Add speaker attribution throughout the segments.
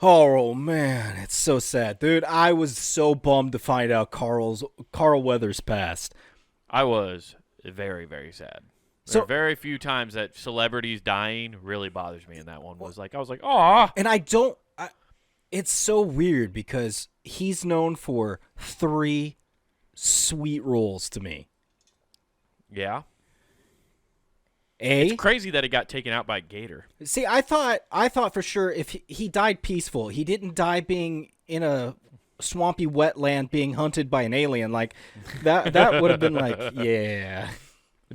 Speaker 1: Oh man, it's so sad, dude. I was so bummed to find out Carl Weathers passed.
Speaker 2: I was very, very sad. There
Speaker 1: So,
Speaker 2: are very few times that celebrities dying really bothers me, and that one was like, I was like, "Aw."
Speaker 1: and it's so weird because he's known for three sweet roles to me.
Speaker 2: Yeah.
Speaker 1: A,
Speaker 2: It's crazy that it got taken out by a gator.
Speaker 1: see, I thought for sure if he died peaceful, he didn't die being in a swampy wetland being hunted by an alien. Like that would have been like, yeah.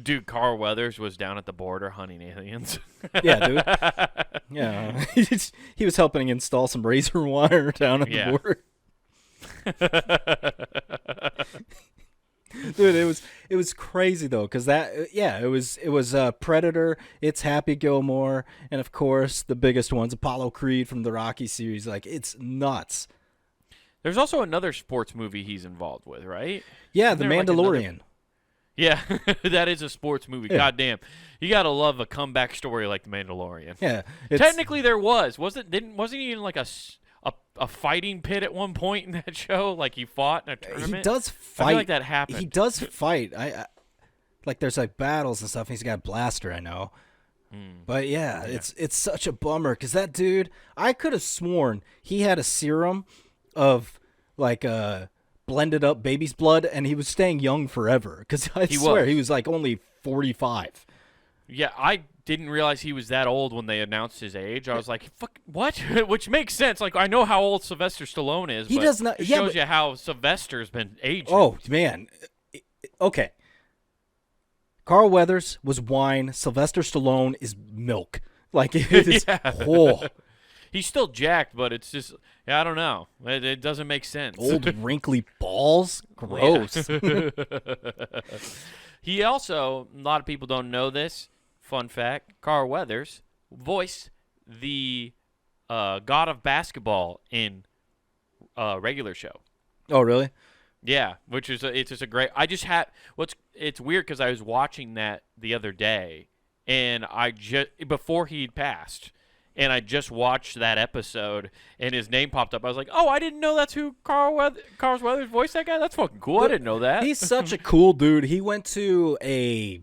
Speaker 2: Dude, Carl Weathers was down at the border hunting aliens.
Speaker 1: Yeah, dude. Yeah. He was helping install some razor wire down at the border. Dude, it was crazy though, because it was Predator, it's Happy Gilmore, and of course the biggest ones, Apollo Creed from the Rocky series. Like, it's nuts.
Speaker 2: There's also another sports movie he's involved with, right?
Speaker 1: Yeah,
Speaker 2: Isn't
Speaker 1: The
Speaker 2: there, like,
Speaker 1: Mandalorian.
Speaker 2: Yeah, that is a sports movie.
Speaker 1: Yeah.
Speaker 2: Goddamn, you gotta love a comeback story like The Mandalorian.
Speaker 1: Yeah,
Speaker 2: Technically, there wasn't he in like a fighting pit at one point in that show? Like he fought in a tournament.
Speaker 1: he does
Speaker 2: I
Speaker 1: fight.
Speaker 2: feel like that happened.
Speaker 1: He does fight. I like there's like battles and stuff. And he's got a blaster, I know. But yeah, it's such a bummer because that dude, I could have sworn he had a serum of like blended up baby's blood, and he was staying young forever. Because I swear he was like only 45.
Speaker 2: Yeah, I didn't realize he was that old when they announced his age. I was like, "Fuck, what?" Which makes sense. Like, I know how old Sylvester Stallone is.
Speaker 1: He
Speaker 2: but
Speaker 1: does not.
Speaker 2: It
Speaker 1: Yeah,
Speaker 2: shows
Speaker 1: but,
Speaker 2: you how Sylvester's been aging.
Speaker 1: oh man. Okay. Carl Weathers was wine. Sylvester Stallone is milk. Like, it is.
Speaker 2: Yeah.
Speaker 1: Oh,
Speaker 2: He's still jacked, but it's just, I don't know. It doesn't make sense.
Speaker 1: old wrinkly balls. Gross.
Speaker 2: He also, a lot of people don't know this. Fun fact: Carl Weathers voiced the God of Basketball in a regular show.
Speaker 1: Oh, really?
Speaker 2: Yeah, which is it's just a great. It's weird because I was watching that the other day, and before he'd passed, and I just watched that episode, and his name popped up. I was like, oh, I didn't know that's who Carl Weathers voiced that guy. That's fucking cool. I didn't know that.
Speaker 1: He's such a cool dude. He went to a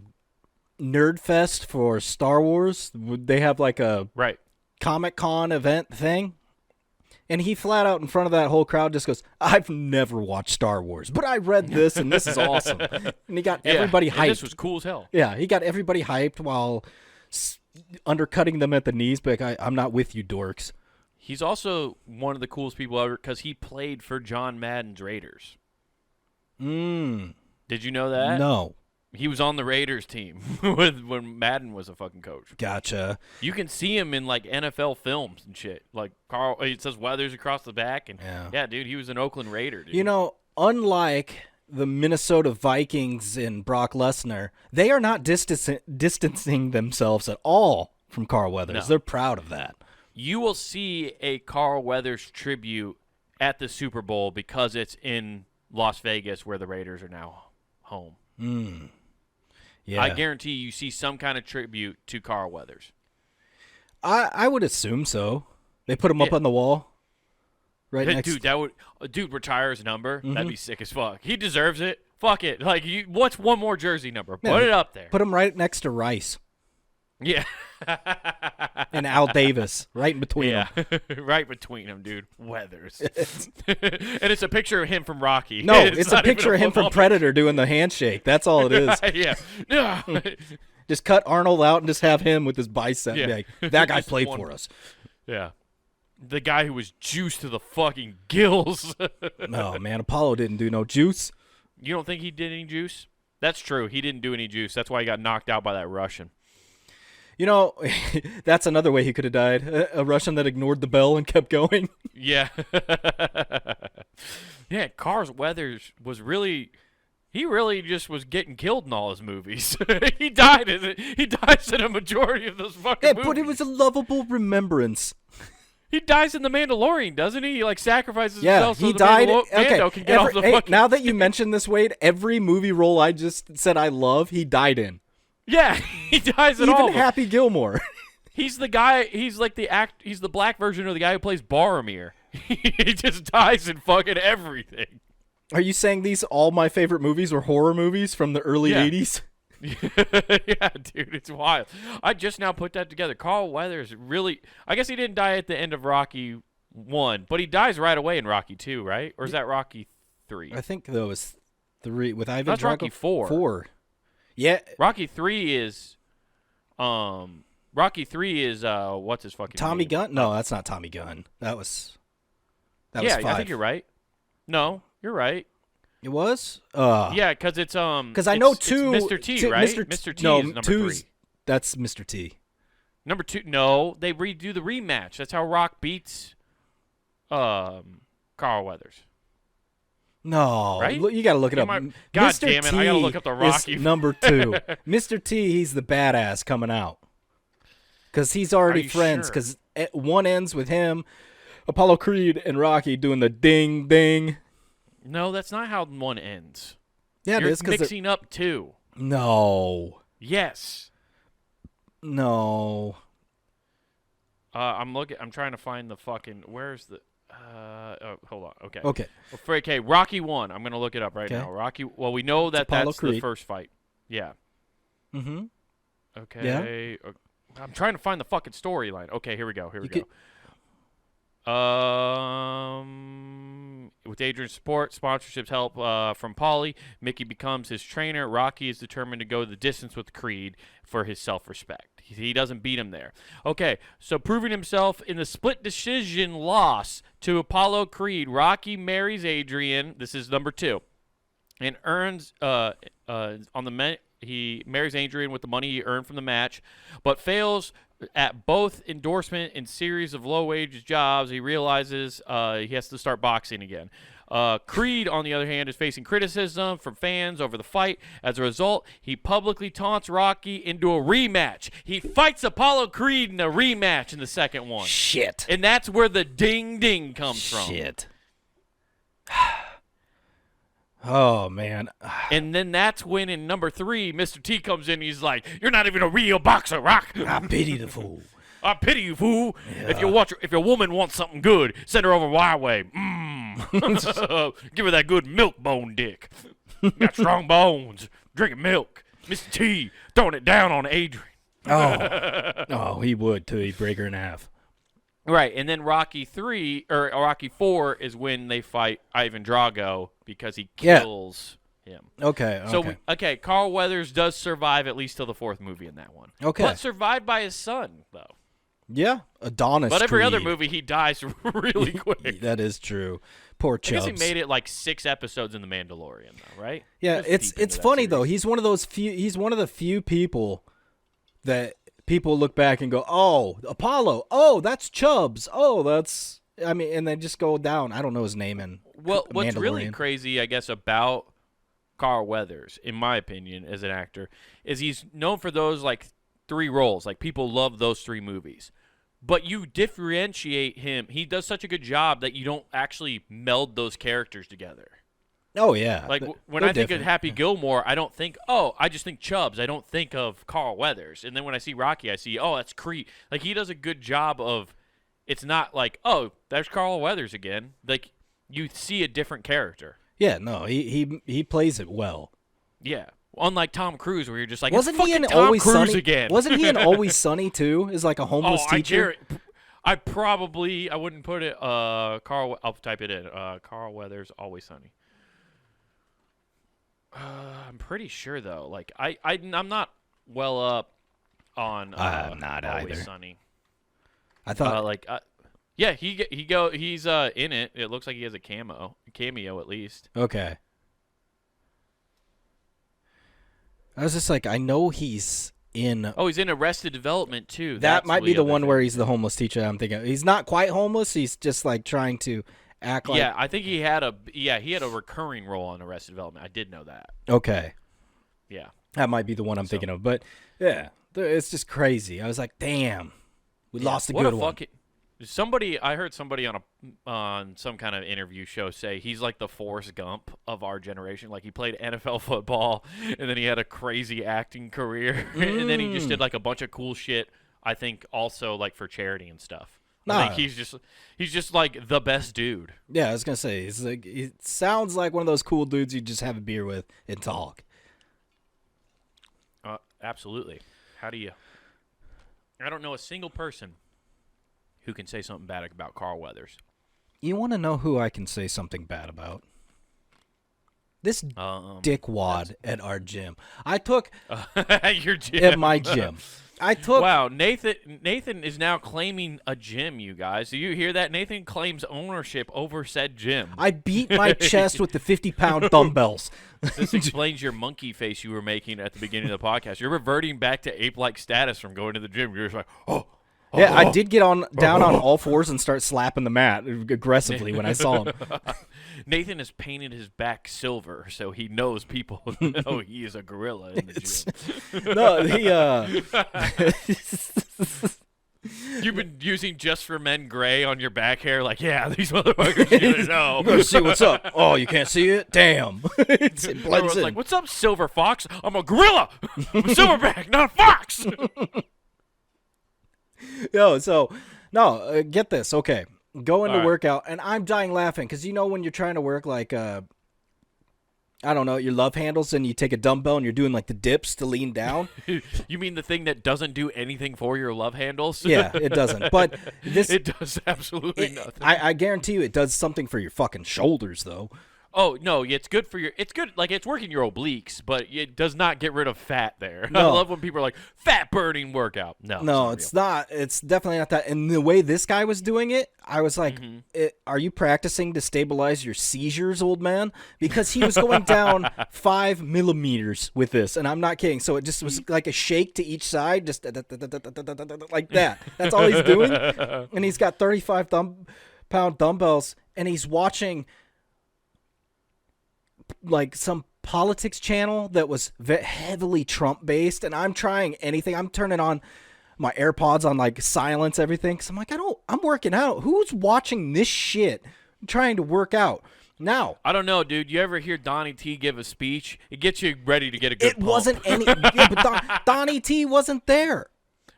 Speaker 1: nerd fest for Star Wars. They have like a
Speaker 2: Right.
Speaker 1: Comic-Con event thing. And he flat out in front of that whole crowd just goes, I've never watched Star Wars, but I read this and this is awesome. And he got everybody hyped.
Speaker 2: And this was cool as hell.
Speaker 1: Yeah, he got everybody hyped while undercutting them at the knees, but like, I'm not with you, dorks.
Speaker 2: He's also one of the coolest people ever because he played for John Madden's Raiders. Did you know that?
Speaker 1: No.
Speaker 2: He was on the Raiders team when Madden was a fucking coach.
Speaker 1: Gotcha.
Speaker 2: You can see him in like NFL films and shit. Like Carl, it says Weathers across the back, and yeah, dude, he was an Oakland Raider. Dude.
Speaker 1: You know, unlike the Minnesota Vikings and Brock Lesnar, they are not distancing themselves at all from Carl Weathers.
Speaker 2: No.
Speaker 1: They're proud of that.
Speaker 2: You will see a Carl Weathers tribute at the Super Bowl because it's in Las Vegas, where the Raiders are now home.
Speaker 1: Yeah,
Speaker 2: I guarantee you see some kind of tribute to Carl Weathers.
Speaker 1: I would assume so. They put him up on the wall, right next.
Speaker 2: Dude, retire his number. That'd be sick as fuck. He deserves it. Fuck it. Like, what's one more jersey number? Put it up there.
Speaker 1: Put him right next to Rice.
Speaker 2: Yeah.
Speaker 1: And Al Davis, right in between them.
Speaker 2: Right between them, dude. Weathers. And it's a picture of him from Rocky.
Speaker 1: No, it's a picture of him from Predator doing the handshake. That's all it is.
Speaker 2: Yeah.
Speaker 1: Just cut Arnold out and just have him with his bicep.
Speaker 2: Yeah.
Speaker 1: Be like, that guy played for us.
Speaker 2: Yeah. The guy who was juiced to the fucking gills.
Speaker 1: No, man, Apollo didn't do no juice.
Speaker 2: You don't think he did any juice? That's true. He didn't do any juice. That's why he got knocked out by that Russian.
Speaker 1: You know, that's another way he could have died. A Russian that ignored the bell and kept going.
Speaker 2: Yeah. Yeah, Carl Weathers was really... He really just was getting killed in all his movies. He dies in a majority of those fucking movies.
Speaker 1: But it was a lovable remembrance.
Speaker 2: He dies in The Mandalorian, doesn't he? He like sacrifices himself
Speaker 1: he
Speaker 2: so
Speaker 1: died.
Speaker 2: Mando can get off the fucking...
Speaker 1: Now that you mention this, Wade, every movie role I just said I love, he died in.
Speaker 2: Yeah, he dies in all
Speaker 1: Even
Speaker 2: of them.
Speaker 1: Happy Gilmore.
Speaker 2: He's the guy. He's like He's the black version of the guy who plays Boromir. He just dies in fucking everything.
Speaker 1: Are you saying these all my favorite movies were horror movies from the early 80s?
Speaker 2: Yeah, dude, it's wild. I just now put that together. Carl Weathers really. I guess he didn't die at the end of Rocky 1, but he dies right away in Rocky 2, right? Or is that Rocky 3?
Speaker 1: I think that was 3 with Ivan
Speaker 2: That's
Speaker 1: Drago.
Speaker 2: Rocky 4.
Speaker 1: 4. Yeah.
Speaker 2: Rocky 3 is what's his fucking
Speaker 1: Tommy
Speaker 2: name?
Speaker 1: Gunn? No, that's not Tommy Gunn. That was 5.
Speaker 2: I think you're right. No, you're right.
Speaker 1: It was?
Speaker 2: Yeah, because it's
Speaker 1: because I know
Speaker 2: it's
Speaker 1: 2
Speaker 2: Mr. T, right? Mr. T is number 3.
Speaker 1: That's Mr. T.
Speaker 2: Number 2, no, they redo the rematch. That's how Rock beats Carl Weathers.
Speaker 1: No,
Speaker 2: right?
Speaker 1: You got to look it up.
Speaker 2: God
Speaker 1: Mr.
Speaker 2: damn it!
Speaker 1: T
Speaker 2: I gotta look up the Rocky.
Speaker 1: Is number 2. Mr. T, he's the badass coming out because he's already friends. Because one ends with him, Apollo Creed, and Rocky doing the ding ding.
Speaker 2: No, that's not how one ends.
Speaker 1: Yeah,
Speaker 2: You're
Speaker 1: it is.
Speaker 2: mixing up 2.
Speaker 1: No.
Speaker 2: Yes.
Speaker 1: No.
Speaker 2: I'm trying to find the fucking. Where's the? Hold on. Okay.
Speaker 1: Okay.
Speaker 2: Rocky 1. I'm gonna look it up right now. Rocky. Well, we know that that's
Speaker 1: Creed.
Speaker 2: the first fight. Yeah.
Speaker 1: Mm-hmm.
Speaker 2: Okay.
Speaker 1: Yeah.
Speaker 2: I'm trying to find the fucking storyline. Okay, here we go. With Adrian's support, sponsorships, help from Paulie, Mickey becomes his trainer. Rocky is determined to go the distance with Creed for his self-respect. He doesn't beat him there. Okay, so proving himself in the split decision loss to Apollo Creed, Rocky marries Adrian. This is number 2, and earns he marries Adrian with the money he earned from the match, but fails at both endorsement and series of low-wage jobs. He realizes he has to start boxing again. Creed, on the other hand, is facing criticism from fans over the fight. As a result, he publicly taunts Rocky into a rematch. He fights Apollo Creed in a rematch in the second one.
Speaker 1: Shit.
Speaker 2: And that's where the ding-ding comes from.
Speaker 1: Shit. Oh, man.
Speaker 2: And then that's when in number 3, Mr. T comes in. He's like, "You're not even a real boxer, Rock.
Speaker 1: I pity the fool.
Speaker 2: I pity you, fool.
Speaker 1: Yeah.
Speaker 2: If your woman wants something good, send her over my way. Give her that good milk bone dick. Got strong bones. Drinking milk. Mr. T throwing it down on Adrian."
Speaker 1: Oh, he would too. He'd break her in half.
Speaker 2: Right, and then Rocky 4 is when they fight Ivan Drago because he kills him.
Speaker 1: Okay.
Speaker 2: So Carl Weathers does survive at least till the 4th movie in that one.
Speaker 1: Okay.
Speaker 2: But survived by his son though.
Speaker 1: Yeah, Adonis.
Speaker 2: But every
Speaker 1: Creed.
Speaker 2: other movie he dies really quick.
Speaker 1: That is true. Poor Chubbs.
Speaker 2: I guess he made it like 6 episodes in The Mandalorian though, right?
Speaker 1: Yeah, it's funny though. He's one of those few. He's one of the few people that people look back and go, "Oh, Apollo. Oh, that's Chubbs. Oh, that's." I mean, and they just go down. I don't know his name in.
Speaker 2: What's really crazy, I guess, about Carl Weathers, in my opinion, as an actor, is he's known for those like 3 roles. Like people love those 3 movies, but you differentiate him. He does such a good job that you don't actually meld those characters together.
Speaker 1: Oh yeah.
Speaker 2: Like when I think of Happy Gilmore, I don't think, I just think Chubbs. I don't think of Carl Weathers. And then when I see Rocky, I see, that's Creed. Like he does a good job of. It's not like, there's Carl Weathers again. Like you see a different character.
Speaker 1: Yeah, no, he plays it well.
Speaker 2: Yeah. Unlike Tom Cruise, where you're just like,
Speaker 1: wasn't
Speaker 2: it's
Speaker 1: he in
Speaker 2: Tom
Speaker 1: Always
Speaker 2: Cruise
Speaker 1: Sunny
Speaker 2: again?
Speaker 1: Wasn't he in Always Sunny too? Is like a homeless teacher.
Speaker 2: I wouldn't put it. Carl, I'll type it in. Carl Weathers, Always Sunny. I'm pretty sure though. Like I'm not well up on.
Speaker 1: I'm not
Speaker 2: Always
Speaker 1: either.
Speaker 2: Sunny.
Speaker 1: I thought
Speaker 2: yeah, he's in it. It looks like he has a cameo at least.
Speaker 1: Okay. I was just like, I know he's in.
Speaker 2: Oh, he's in Arrested Development too.
Speaker 1: That might be the one where he's the homeless teacher. I'm thinking he's not quite homeless. He's just like trying to act like.
Speaker 2: Yeah, I think he had a recurring role on Arrested Development. I did know that.
Speaker 1: Okay.
Speaker 2: Yeah.
Speaker 1: That might be the one I'm thinking of, but yeah, it's just crazy. I was like, damn, we lost a good one.
Speaker 2: I heard somebody on some kind of interview show say he's like the Forrest Gump of our generation. Like he played NFL football, and then he had a crazy acting career, and then he just did like a bunch of cool shit I think also like for charity and stuff.
Speaker 1: Nah.
Speaker 2: I think he's just like the best dude.
Speaker 1: Yeah, I was gonna say he sounds like one of those cool dudes you just have a beer with and talk.
Speaker 2: Absolutely. How do you? I don't know a single person who can say something bad about Carl Weathers.
Speaker 1: You want to know who I can say something bad about? This dickwad at our gym. I took
Speaker 2: your gym.
Speaker 1: At my gym. I took.
Speaker 2: Wow, Nathan is now claiming a gym, you guys. Do you hear that? Nathan claims ownership over said gym.
Speaker 1: I beat my chest with the 50-pound dumbbells.
Speaker 2: This explains your monkey face you were making at the beginning of the podcast. You're reverting back to ape-like status from going to the gym. You're just like, oh.
Speaker 1: Yeah, I did get down on all fours and start slapping the mat aggressively when I saw him.
Speaker 2: Nathan has painted his back silver, so he knows people know he is a gorilla in the gym.
Speaker 1: No,
Speaker 2: You've been using Just for Men gray on your back hair, like, yeah, these motherfuckers gonna know.
Speaker 1: You gotta see what's up. Oh, you can't see it? Damn. It blends
Speaker 2: Everyone's
Speaker 1: in.
Speaker 2: like, what's up, Silver Fox? I'm a gorilla. I'm a silverback, not a fox.
Speaker 1: Get this. Okay. Go into workout, and I'm dying laughing because when you're trying to work like, I don't know, your love handles, and you take a dumbbell and you're doing like the dips to lean down.
Speaker 2: You mean the thing that doesn't do anything for your love handles?
Speaker 1: Yeah, it doesn't. But
Speaker 2: it does absolutely nothing.
Speaker 1: I guarantee you it does something for your fucking shoulders, though.
Speaker 2: Oh, no, it's good for it's good, like, it's working your obliques, but it does not get rid of fat there.
Speaker 1: No.
Speaker 2: I love when people are like, fat-burning workout. No,
Speaker 1: it's not. It's definitely not that. And the way this guy was doing it, I was like, are you practicing to stabilize your seizures, old man? Because he was going down 5 millimeters with this, and I'm not kidding. So it just was like a shake to each side, just like that. That's all he's doing. And he's got 35-pound dumbbells, and he's watching like some politics channel that was heavily Trump based, and I'm trying anything. I'm turning on my AirPods on like silence everything because I'm like, I'm working out. Who's watching this shit? I'm trying to work out now.
Speaker 2: I don't know, dude. You ever hear Donnie T give a speech? It gets you ready to get a good
Speaker 1: It wasn't any but Donnie T wasn't there.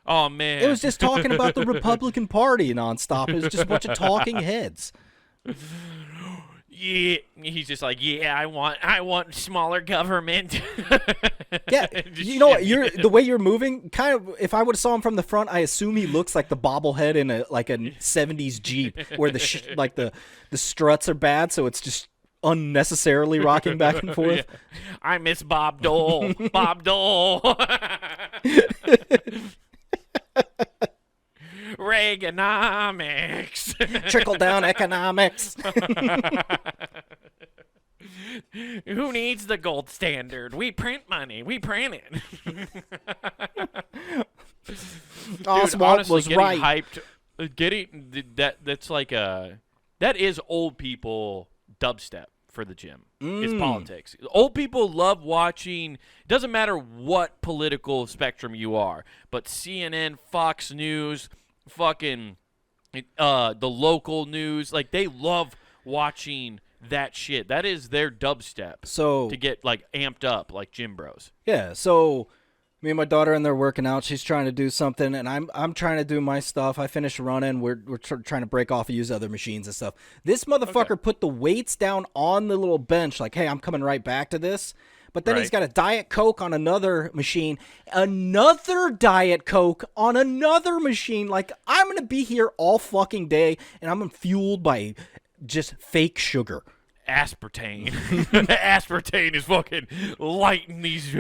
Speaker 2: Oh, man.
Speaker 1: It was just talking about the Republican Party nonstop. It was just a bunch of talking heads.
Speaker 2: Yeah, he's just like, yeah, I want smaller government.
Speaker 1: Yeah, you know what? The way you're moving, kind of. If I would have saw him from the front, I assume he looks like the bobblehead in a 70s Jeep, where the struts are bad, so it's just unnecessarily rocking back and forth.
Speaker 2: Yeah. I miss Bob Dole. Bob Dole. Reaganomics.
Speaker 1: Trickle-down economics.
Speaker 2: Who needs the gold standard? We print money. We print it.
Speaker 1: Oswald was
Speaker 2: getting
Speaker 1: right.
Speaker 2: Hyped, that's like that is old people dubstep for the gym. It's politics. Old people love watching. It doesn't matter what political spectrum you are, but CNN, Fox News, fucking the local news, like they love watching that shit. That is their dubstep.
Speaker 1: So
Speaker 2: to get like amped up like gym bros.
Speaker 1: Yeah, so me and my daughter in there working out. She's trying to do something, and I'm trying to do my stuff. I finished running. We're trying to break off and use other machines and stuff. This motherfucker put the weights down on the little bench, like, hey, I'm coming right back to this. But then he's got a Diet Coke on another machine, another Diet Coke on another machine. Like, I'm going to be here all fucking day, and I'm fueled by just fake sugar.
Speaker 2: Aspartame. Aspartame is fucking lighting these.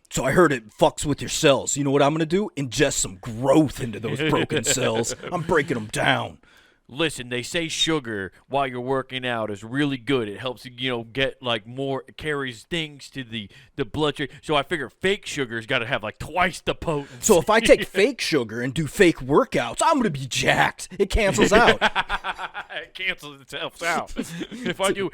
Speaker 1: So I heard it fucks with your cells. You know what I'm going to do? Ingest some growth into those broken cells. I'm breaking them down.
Speaker 2: Listen, they say sugar while you're working out is really good. It helps you, get like more, it carries things to the bloodstream. So I figure fake sugar's got to have like twice the potency.
Speaker 1: So if I take fake sugar and do fake workouts, I'm going to be jacked. It cancels out.
Speaker 2: It cancels itself out. If I do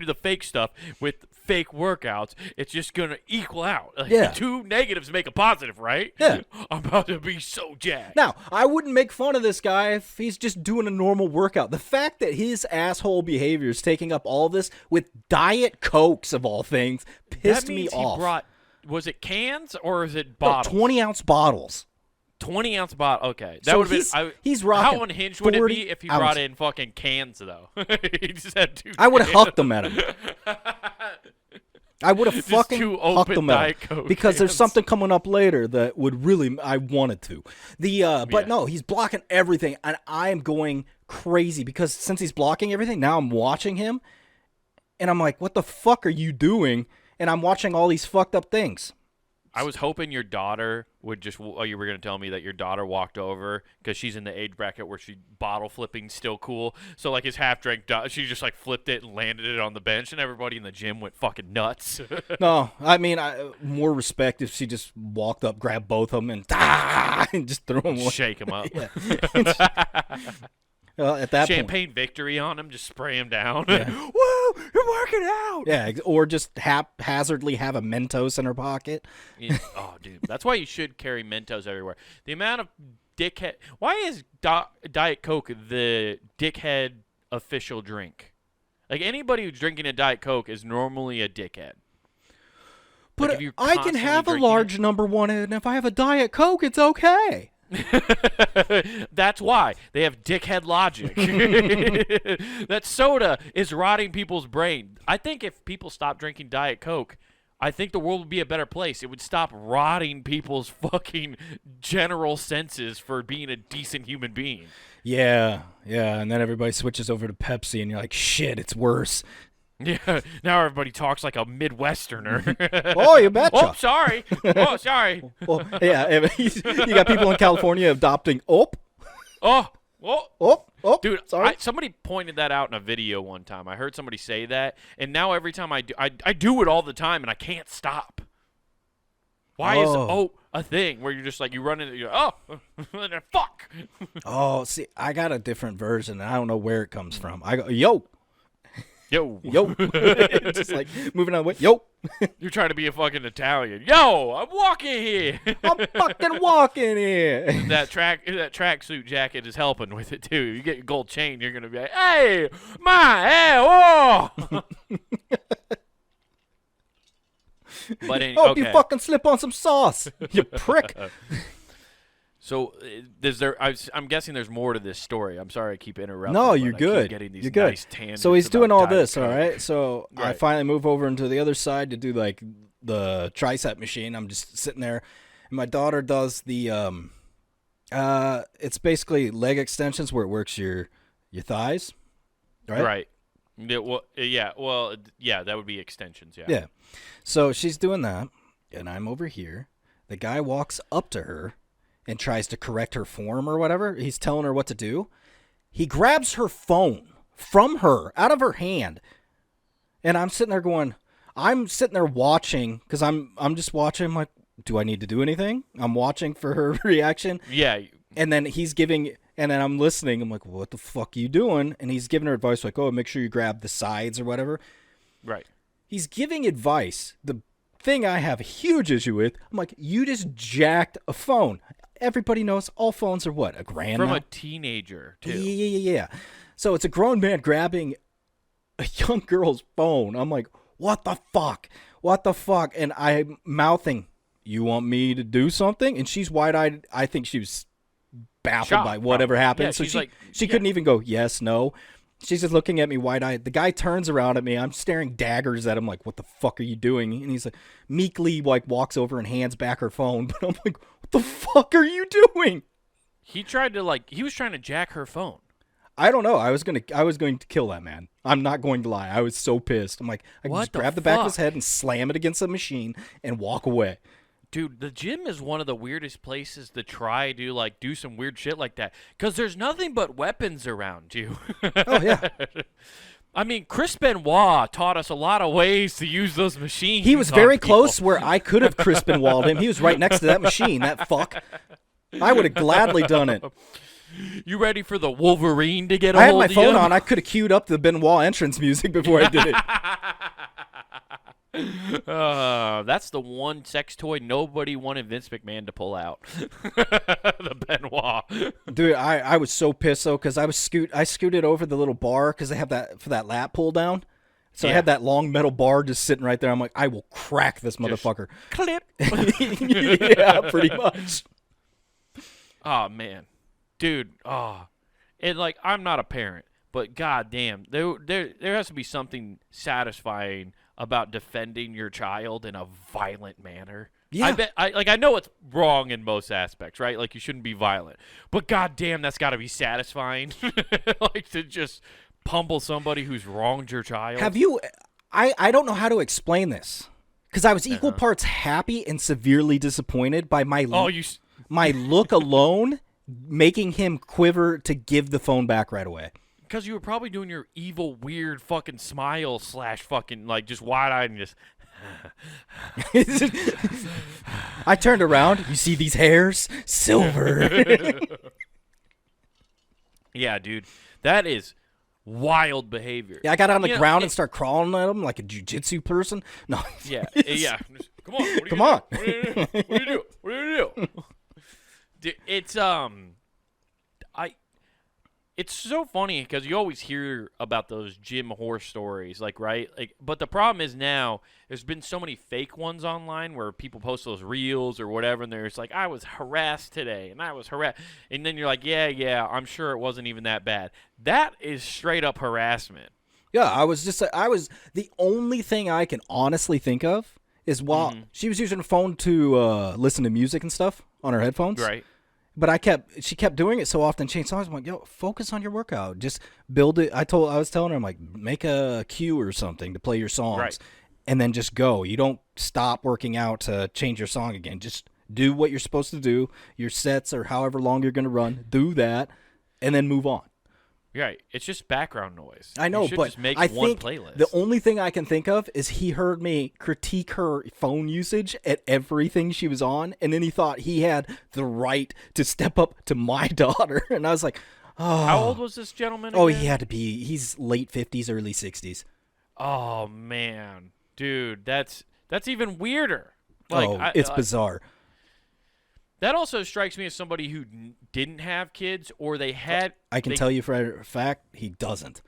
Speaker 2: the fake stuff with fake workouts, it's just going to equal out. Like, two negatives make a positive, right?
Speaker 1: Yeah.
Speaker 2: I'm about to be so jacked.
Speaker 1: Now, I wouldn't make fun of this guy if he's just doing a normal workout. The fact that his asshole behavior is taking up all this with Diet Cokes of all things pissed me off.
Speaker 2: He brought, was it cans or is it bottles?
Speaker 1: No, 20-ounce bottles.
Speaker 2: 20-ounce bottle. Okay, that
Speaker 1: So
Speaker 2: would have been.
Speaker 1: he's rocking.
Speaker 2: How unhinged would it
Speaker 1: 40
Speaker 2: be if he
Speaker 1: ounce.
Speaker 2: brought in fucking cans though? He just had 2
Speaker 1: I would have
Speaker 2: cans.
Speaker 1: hucked them at him. I would have
Speaker 2: Just
Speaker 1: fucking
Speaker 2: 2
Speaker 1: hucked
Speaker 2: open
Speaker 1: them at
Speaker 2: Diet
Speaker 1: him
Speaker 2: Coke
Speaker 1: because there's
Speaker 2: cans.
Speaker 1: something coming up later that would really I wanted to. But no, he's blocking everything, and I am going crazy because since he's blocking everything, now I'm watching him, and I'm like, what the fuck are you doing? And I'm watching all these fucked up things.
Speaker 2: I was hoping your daughter would just. Oh, you were going to tell me that your daughter walked over because she's in the age bracket where bottle flipping's still cool. So like his half drank, she just like flipped it and landed it on the bench, and everybody in the gym went fucking nuts.
Speaker 1: No, I mean, more respect if she just walked up, grabbed both of them, and just threw them away.
Speaker 2: Shake them up.
Speaker 1: Yeah. Well, at that
Speaker 2: Champagne victory on him, just spray him down.
Speaker 1: Yeah.
Speaker 2: Whoa, you're working out.
Speaker 1: Yeah, or just haphazardly have a Mentos in her pocket.
Speaker 2: Oh, dude, that's why you should carry Mentos everywhere. The amount of dickhead. Why is Diet Coke the dickhead official drink? Like anybody who's drinking a Diet Coke is normally a dickhead.
Speaker 1: But
Speaker 2: like, if you're
Speaker 1: I can have a
Speaker 2: constantly
Speaker 1: large
Speaker 2: drinking
Speaker 1: number one, and if I have a Diet Coke, it's okay.
Speaker 2: That's why they have dickhead logic. That soda is rotting people's brain. I think if people stopped drinking Diet Coke, I think the world would be a better place. It would stop rotting people's fucking general senses for being a decent human being.
Speaker 1: Yeah, and then everybody switches over to Pepsi, and you're like, shit, it's worse.
Speaker 2: Yeah, now everybody talks like a Midwesterner.
Speaker 1: Oh, you betcha.
Speaker 2: Oh, sorry. Oh, sorry.
Speaker 1: Well, yeah, you got people in California adopting
Speaker 2: Oh,
Speaker 1: dude.
Speaker 2: dude,
Speaker 1: Sorry.
Speaker 2: somebody pointed that out in a video one time. I heard somebody say that, and now every time I do it all the time, and I can't stop. Why is a thing where you're just like you run into fuck.
Speaker 1: Oh, see, I got a different version. I don't know where it comes from. I go yo.
Speaker 2: Yo,
Speaker 1: Just like moving on the way. Yo.
Speaker 2: You're trying to be a fucking Italian. Yo, I'm walking here.
Speaker 1: I'm fucking walking here.
Speaker 2: that tracksuit jacket is helping with it too. You get your gold chain, you're gonna be like, hey, whoa. But
Speaker 1: Hope you fucking slip on some sauce, you prick.
Speaker 2: So, I'm guessing there's more to this story. I'm sorry I keep interrupting.
Speaker 1: No,
Speaker 2: but
Speaker 1: you're
Speaker 2: I
Speaker 1: good.
Speaker 2: Keep getting these
Speaker 1: You're good.
Speaker 2: nice tangents
Speaker 1: So he's
Speaker 2: about
Speaker 1: doing all
Speaker 2: Diet
Speaker 1: this,
Speaker 2: Coke.
Speaker 1: all right? So I
Speaker 2: Right.
Speaker 1: finally move over into the other side to do like the tricep machine. I'm just sitting there, and my daughter does the it's basically leg extensions where it works your thighs, right?
Speaker 2: Right. Yeah, that would be extensions, yeah.
Speaker 1: Yeah. So she's doing that, and I'm over here. The guy walks up to her and tries to correct her form or whatever. He's telling her what to do. He grabs her phone from her, out of her hand. And I'm sitting there watching, because I'm just watching. I'm like, do I need to do anything? I'm watching for her reaction.
Speaker 2: Yeah.
Speaker 1: And then and then I'm listening. I'm like, what the fuck are you doing? And he's giving her advice like, oh, make sure you grab the sides or whatever.
Speaker 2: Right.
Speaker 1: He's giving advice. The thing I have a huge issue with, I'm like, you just jacked a phone. Everybody knows all phones are what? $1,000
Speaker 2: From
Speaker 1: now?
Speaker 2: a teenager, too.
Speaker 1: Yeah. So it's a grown man grabbing a young girl's phone. I'm like, what the fuck? What the fuck? And I'm mouthing, you want me to do something? And she's wide-eyed. I think she was baffled
Speaker 2: Shocked,
Speaker 1: by whatever
Speaker 2: probably.
Speaker 1: happened.
Speaker 2: Yeah,
Speaker 1: so
Speaker 2: she's
Speaker 1: she couldn't even go, yes, no. She's just looking at me wide-eyed. The guy turns around at me. I'm staring daggers at him like, what the fuck are you doing? And he's like, meekly walks over and hands back her phone. But I'm like, what the fuck are you doing?
Speaker 2: He was trying to jack her phone.
Speaker 1: I don't know. I was going to kill that man. I'm not going to lie. I was so pissed. I'm like, I can just grab the back of his head and slam it against the machine and walk away.
Speaker 2: Dude, the gym is one of the weirdest places to try to do some weird shit like that, because there's nothing but weapons around you.
Speaker 1: Oh, yeah.
Speaker 2: I mean, Chris Benoit taught us a lot of ways to use those machines.
Speaker 1: He was very close where I could have Chris Benoit him. He was right next to that machine, that fuck. I would have gladly done it.
Speaker 2: You ready for the Wolverine to get a
Speaker 1: I had
Speaker 2: hold
Speaker 1: my
Speaker 2: of
Speaker 1: phone
Speaker 2: you?
Speaker 1: on. I could have queued up the Benoit entrance music before I did it.
Speaker 2: That's the one sex toy nobody wanted Vince McMahon to pull out. The Benoit.
Speaker 1: Dude, I was so pissed though, because I scooted over the little bar because they have that for that lat pull down. So I had that long metal bar just sitting right there. I'm like, I will crack this motherfucker.
Speaker 2: Clip.
Speaker 1: Yeah, pretty much.
Speaker 2: Oh man, dude. Oh, and like I'm not a parent, but goddamn, there has to be something satisfying about defending your child in a violent manner.
Speaker 1: Yeah.
Speaker 2: I know it's wrong in most aspects, right? Like you shouldn't be violent, but goddamn, that's got to be satisfying. Like to just pummel somebody who's wronged your child.
Speaker 1: Have you? I don't know how to explain this because I was equal parts happy and severely disappointed by my my look alone, making him quiver to give the phone back right away.
Speaker 2: Because you were probably doing your evil, weird fucking smile / fucking like just wide-eyed and just.
Speaker 1: I turned around. You see these hairs? Silver.
Speaker 2: Yeah, dude. That is wild behavior.
Speaker 1: Yeah, I got on the ground and start crawling at him like a jiu-jitsu person. No.
Speaker 2: Yeah, yeah. Come on.
Speaker 1: Come on.
Speaker 2: What do you do? What do you do? Dude, it's so funny because you always hear about those gym horror stories, like, right? Like, but the problem is now there's been so many fake ones online where people post those reels or whatever, and there's like, I was harassed today, and I was harassed, and then you're like, yeah, I'm sure it wasn't even that bad. That is straight up harassment.
Speaker 1: Yeah, I was the only thing I can honestly think of is while she was using her phone to listen to music and stuff on her headphones.
Speaker 2: Right.
Speaker 1: But she kept doing it so often, changing songs. I'm like, yo, focus on your workout. Just build it. I was telling her, I'm like, make a cue or something to play your songs,
Speaker 2: right,
Speaker 1: and then just go. You don't stop working out to change your song again. Just do what you're supposed to do. Your sets or however long you're going to run, do that, and then move on.
Speaker 2: Right. It's just background noise.
Speaker 1: I know, but
Speaker 2: just make
Speaker 1: I
Speaker 2: one
Speaker 1: think
Speaker 2: playlist.
Speaker 1: The only thing I can think of is he heard me critique her phone usage at everything she was on, and then he thought he had the right to step up to my daughter. And I was like, oh.
Speaker 2: How old was this gentleman again?
Speaker 1: Oh, he's late 50s, early 60s.
Speaker 2: Oh, man. Dude, that's even weirder. Like,
Speaker 1: it's bizarre.
Speaker 2: That also strikes me as somebody who didn't have kids, or they had.
Speaker 1: I can tell you for a fact he doesn't.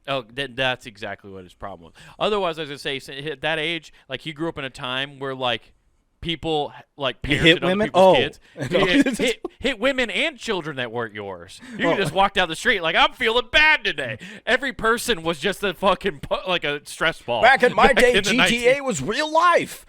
Speaker 2: Oh, that's exactly what his problem was. Otherwise, as I say, at that age, like he grew up in a time where like people like parents
Speaker 1: hit
Speaker 2: and other
Speaker 1: women.
Speaker 2: People's kids hit women and children that weren't yours. You could just walk down the street like I'm feeling bad today. Every person was just a fucking like a stress ball.
Speaker 1: Back in my day, GTA was real life.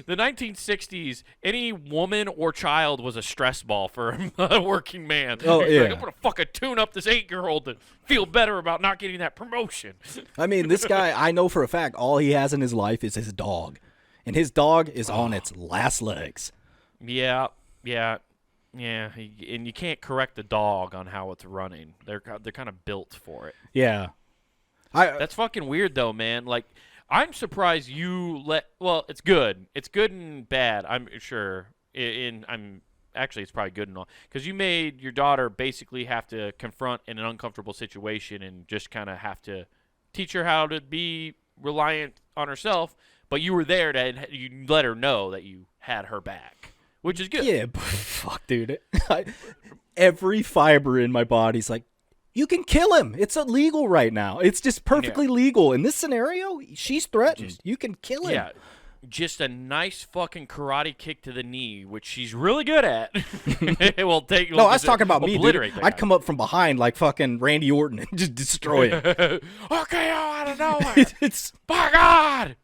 Speaker 2: The 1960s, any woman or child was a stress ball for a working man.
Speaker 1: Oh, yeah.
Speaker 2: Like, I'm going to fucking tune up this 8-year-old to feel better about not getting that promotion.
Speaker 1: I mean, this guy, I know for a fact, all he has in his life is his dog. And his dog is on its last legs.
Speaker 2: Yeah. And you can't correct the dog on how it's running. They're kind of built for it.
Speaker 1: Yeah.
Speaker 2: That's fucking weird, though, man. Like, I'm surprised you well, it's good. It's good and bad, I'm sure. Actually, it's probably good and all. Because you made your daughter basically have to confront an uncomfortable situation and just kind of have to teach her how to be reliant on herself. But you were there you let her know that you had her back, which is good.
Speaker 1: Yeah, but fuck, dude. Every fiber in my body's like, you can kill him. It's illegal right now. It's just perfectly legal. In this scenario, she's threatened. You can kill him.
Speaker 2: Yeah, just a nice fucking karate kick to the knee, which she's really good at. It will take.
Speaker 1: No, I was talking about me, dude. I'd
Speaker 2: guy.
Speaker 1: come up from behind like fucking Randy Orton and just destroy him.
Speaker 2: Okay, out of nowhere. By God.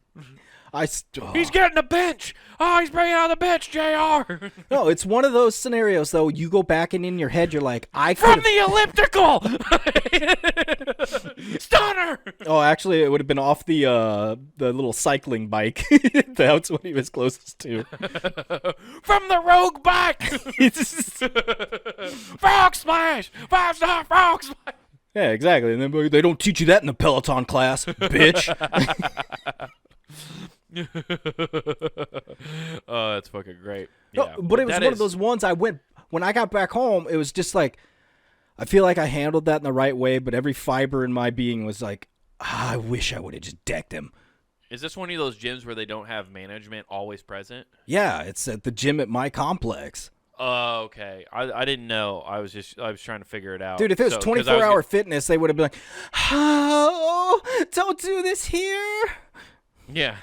Speaker 2: He's getting the bench. Oh, he's bringing out the bench, JR.
Speaker 1: No, it's one of those scenarios, though. You go back and in your head, you're like,
Speaker 2: From the elliptical. Stunner.
Speaker 1: Oh, actually, it would have been off the little cycling bike. That's what he was closest to.
Speaker 2: From the rogue bike. Frog splash. 5-star frog splash.
Speaker 1: Yeah, exactly. And then they don't teach you that in the Peloton class, bitch.
Speaker 2: Oh, that's fucking great.
Speaker 1: No,
Speaker 2: Yeah,
Speaker 1: but it was one of those ones when I got back home, it was just like, I feel like I handled that in the right way, but every fiber in my being was like, I wish I would have just decked him.
Speaker 2: Is this one of those gyms where they don't have management always present?
Speaker 1: Yeah, it's at the gym at my complex.
Speaker 2: Oh, okay. I didn't know. I was trying to figure it out.
Speaker 1: Dude, if it was 24-hour fitness, they would have been like, oh, don't do this here.
Speaker 2: Yeah.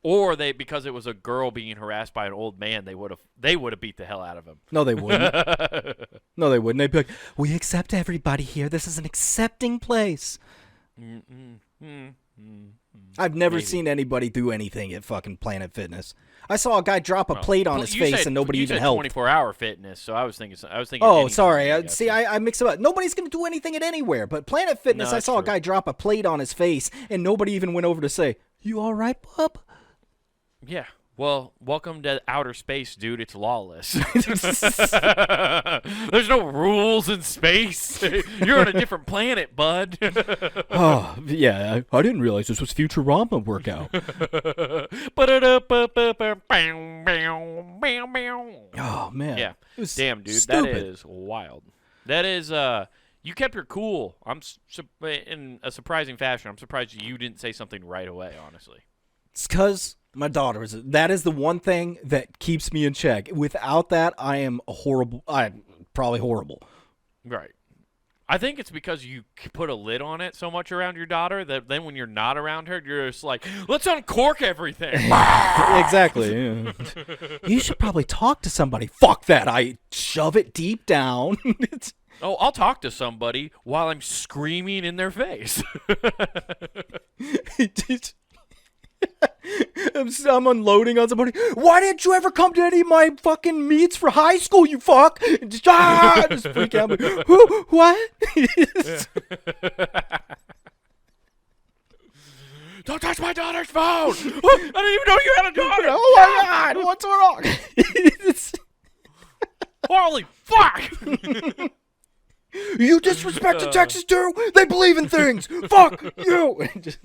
Speaker 2: Or because it was a girl being harassed by an old man, they would have beat the hell out of him.
Speaker 1: No, they wouldn't. No, they wouldn't. They'd be like, we accept everybody here. This is an accepting place. I've never seen anybody do anything at fucking Planet Fitness. I saw a guy drop a plate on his face and nobody even helped.
Speaker 2: 24-hour fitness, so I was thinking.
Speaker 1: Oh, sorry. I mix it up. Nobody's gonna do anything at anywhere, but Planet Fitness. I saw a guy drop a plate on his face and nobody even went over to say, "You all right, bub?"
Speaker 2: Yeah. Well, welcome to outer space, dude. It's lawless. There's no rules in space. You're on a different planet, bud.
Speaker 1: Oh, yeah. I didn't realize this was Futurama workout. Oh, man.
Speaker 2: Yeah. Damn, dude.
Speaker 1: Stupid.
Speaker 2: That is wild. That is, you kept your cool. In a surprising fashion. I'm surprised you didn't say something right away, honestly.
Speaker 1: It's because my daughter that is the one thing that keeps me in check. Without that, I'm probably horrible.
Speaker 2: Right. I think it's because you put a lid on it so much around your daughter that then when you're not around her, you're just like, let's uncork everything.
Speaker 1: Exactly. Yeah. You should probably talk to somebody. Fuck that. I shove it deep down.
Speaker 2: Oh, I'll talk to somebody while I'm screaming in their face.
Speaker 1: I'm unloading on somebody. Why didn't you ever come to any of my fucking meets for high school, you fuck? Just freak out. Who? What?
Speaker 2: Don't touch my daughter's phone. I didn't even know you had a daughter.
Speaker 1: Oh my God, what's wrong?
Speaker 2: Holy fuck.
Speaker 1: You disrespected Texas too? They believe in things. Fuck you. Just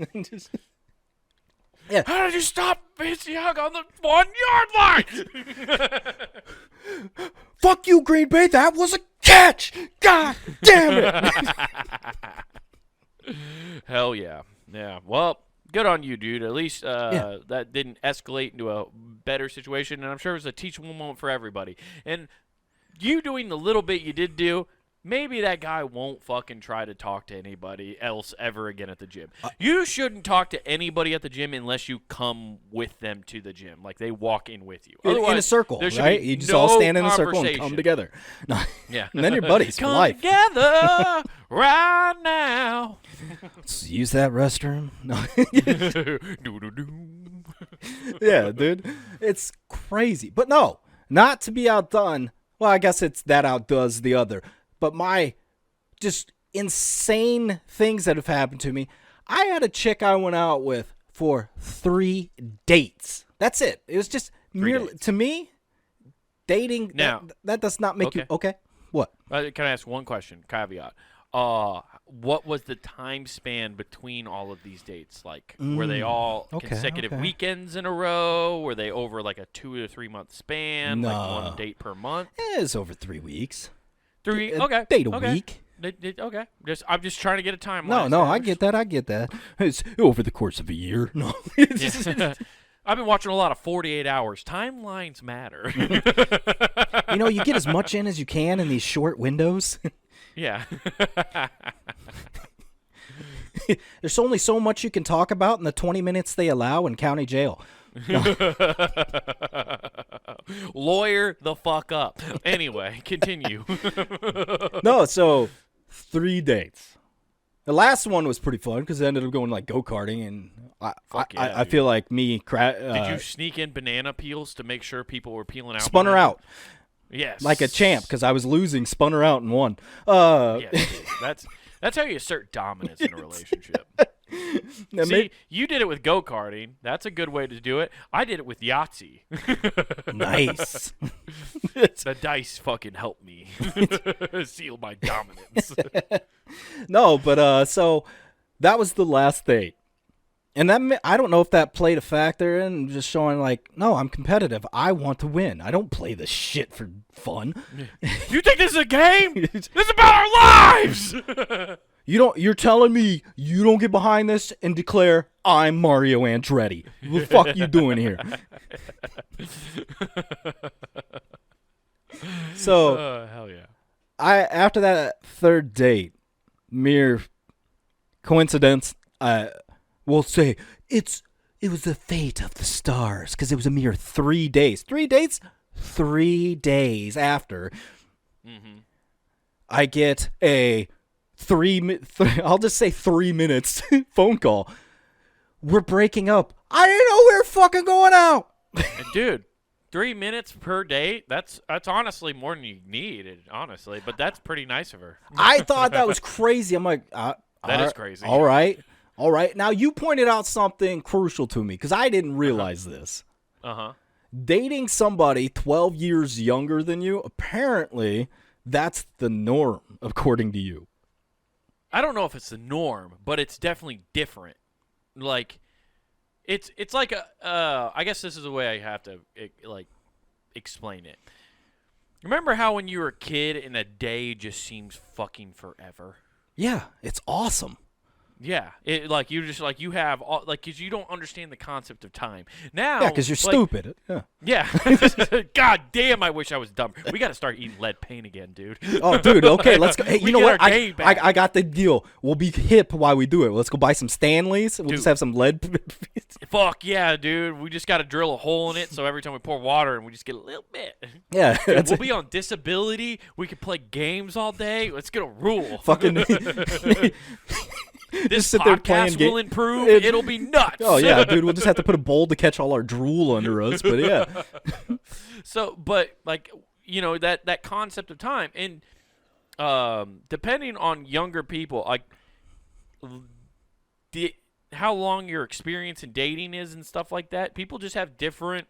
Speaker 2: yeah. How did you stop Vince Young on the 1 yard line?
Speaker 1: Fuck you, Green Bay. That was a catch. God damn
Speaker 2: it. Hell yeah. Yeah. Well, good on you, dude. At least that didn't escalate into a better situation. And I'm sure it was a teachable moment for everybody. And you doing the little bit you did do, maybe that guy won't fucking try to talk to anybody else ever again at the gym. You shouldn't talk to anybody at the gym unless you come with them to the gym. Like, they walk in with you.
Speaker 1: In a circle, right? You just all stand in a circle and come together. No.
Speaker 2: Yeah.
Speaker 1: And then you're buddies for life.
Speaker 2: Come together right now.
Speaker 1: Let's use that restroom. No. Yeah, dude. It's crazy. But no, not to be outdone. Well, I guess it's that outdoes the other. But my just insane things that have happened to me. I had a chick I went out with for 3 dates. That's it. It was just merely, to me, dating. Now, that does not make you okay. What?
Speaker 2: Can I ask one question? Caveat. What was the time span between all of these dates? Like, were they all consecutive weekends in a row? Were they over like a 2 to 3 month span?
Speaker 1: No.
Speaker 2: Like 1 date per month?
Speaker 1: It was over 3 weeks.
Speaker 2: 3 okay.
Speaker 1: Date a week.
Speaker 2: Okay. I'm just trying to get a timeline.
Speaker 1: No, I get that. It's over the course of a year. No.
Speaker 2: I've been watching a lot of 48 hours. Timelines matter.
Speaker 1: You get as much in as you can in these short windows.
Speaker 2: Yeah.
Speaker 1: There's only so much you can talk about in the 20 minutes they allow in county jail. No.
Speaker 2: Lawyer the fuck up. Anyway, continue.
Speaker 1: No, so 3 dates. The last one was pretty fun because it ended up going like go-karting, and I feel like me.
Speaker 2: Did you sneak in banana peels to make sure people were peeling out?
Speaker 1: Spun her out.
Speaker 2: Yes.
Speaker 1: Like a champ because I was losing, spun her out and won.
Speaker 2: Yes, that's how you assert dominance in a relationship. See, you did it with go-karting. That's a good way to do it. I did it with Yahtzee.
Speaker 1: Nice.
Speaker 2: The dice fucking helped me seal my dominance.
Speaker 1: No, but so that was the last date. And that I don't know if that played a factor in just showing like, no, I'm competitive. I want to win. I don't play this shit for fun.
Speaker 2: You think this is a game? This is about our lives.
Speaker 1: You're telling me you don't get behind this and declare I'm Mario Andretti. What the fuck you doing here? So,
Speaker 2: hell yeah.
Speaker 1: After that 3rd date, mere coincidence, we'll say it's it was the fate of the stars because it was a mere 3 days. 3 days? 3 days after I get a I'll just say 3 minutes phone call. We're breaking up. I didn't know we were fucking going out.
Speaker 2: And dude, 3 minutes per date, that's honestly more than you need, honestly. But that's pretty nice of her.
Speaker 1: I thought that was crazy. I'm like,
Speaker 2: that is crazy.
Speaker 1: All right. Now, you pointed out something crucial to me because I didn't realize this. Dating somebody 12 years younger than you, apparently, that's the norm, according to you.
Speaker 2: I don't know if it's the norm, but it's definitely different. Like, it's like I guess this is the way I have to explain it. Remember how when you were a kid and a day just seems fucking forever?
Speaker 1: Yeah, it's awesome.
Speaker 2: Yeah, you have all, like, because you don't understand the concept of time now.
Speaker 1: Yeah, because you're stupid.
Speaker 2: Yeah. God damn, I wish I was dumb. We got to start eating lead paint again, dude.
Speaker 1: Oh, dude. Okay, let's go. Hey, you know what?
Speaker 2: I
Speaker 1: got the deal. We'll be hip while we do it. Let's go buy some Stanleys. We'll just have some lead.
Speaker 2: Fuck yeah, dude. We just got to drill a hole in it so every time we pour water and we just get a little bit.
Speaker 1: Yeah.
Speaker 2: Dude, we'll be on disability. We can play games all day. Let's get a rule.
Speaker 1: Fucking.
Speaker 2: This podcast will improve. It'll be nuts.
Speaker 1: Oh, yeah, dude. We'll just have to put a bowl to catch all our drool under us. But, yeah.
Speaker 2: So, but, like, you know, that concept of time. And depending on younger people, like, how long your experience in dating is and stuff like that, people just have different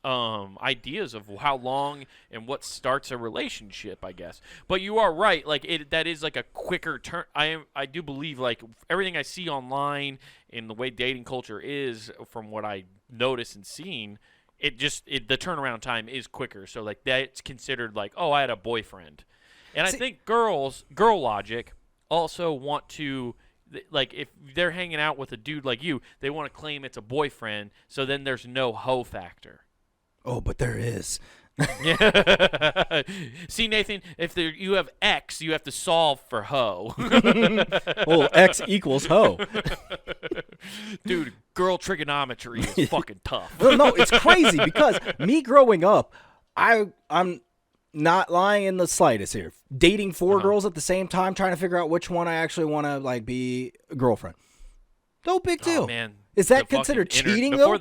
Speaker 2: ideas of how long and what starts a relationship, I guess. But you are right, like that is like a quicker turn. I do believe, like, everything I see online and the way dating culture is, from what I notice and seen, the turnaround time is quicker. So like that's considered like, oh, I had a boyfriend. And I think girl logic also want to, like, if they're hanging out with a dude like you, they want to claim it's a boyfriend, so then there's no hoe factor.
Speaker 1: Oh, but there is.
Speaker 2: Yeah. See, Nathan, if you have X, you have to solve for hoe.
Speaker 1: Well, X equals hoe.
Speaker 2: Dude, girl trigonometry is fucking tough.
Speaker 1: No, it's crazy because me growing up, I'm not lying in the slightest here. Dating 4 girls at the same time, trying to figure out which one I actually want to, like, be a girlfriend. No big deal.
Speaker 2: Oh, man.
Speaker 1: Is that considered cheating, though?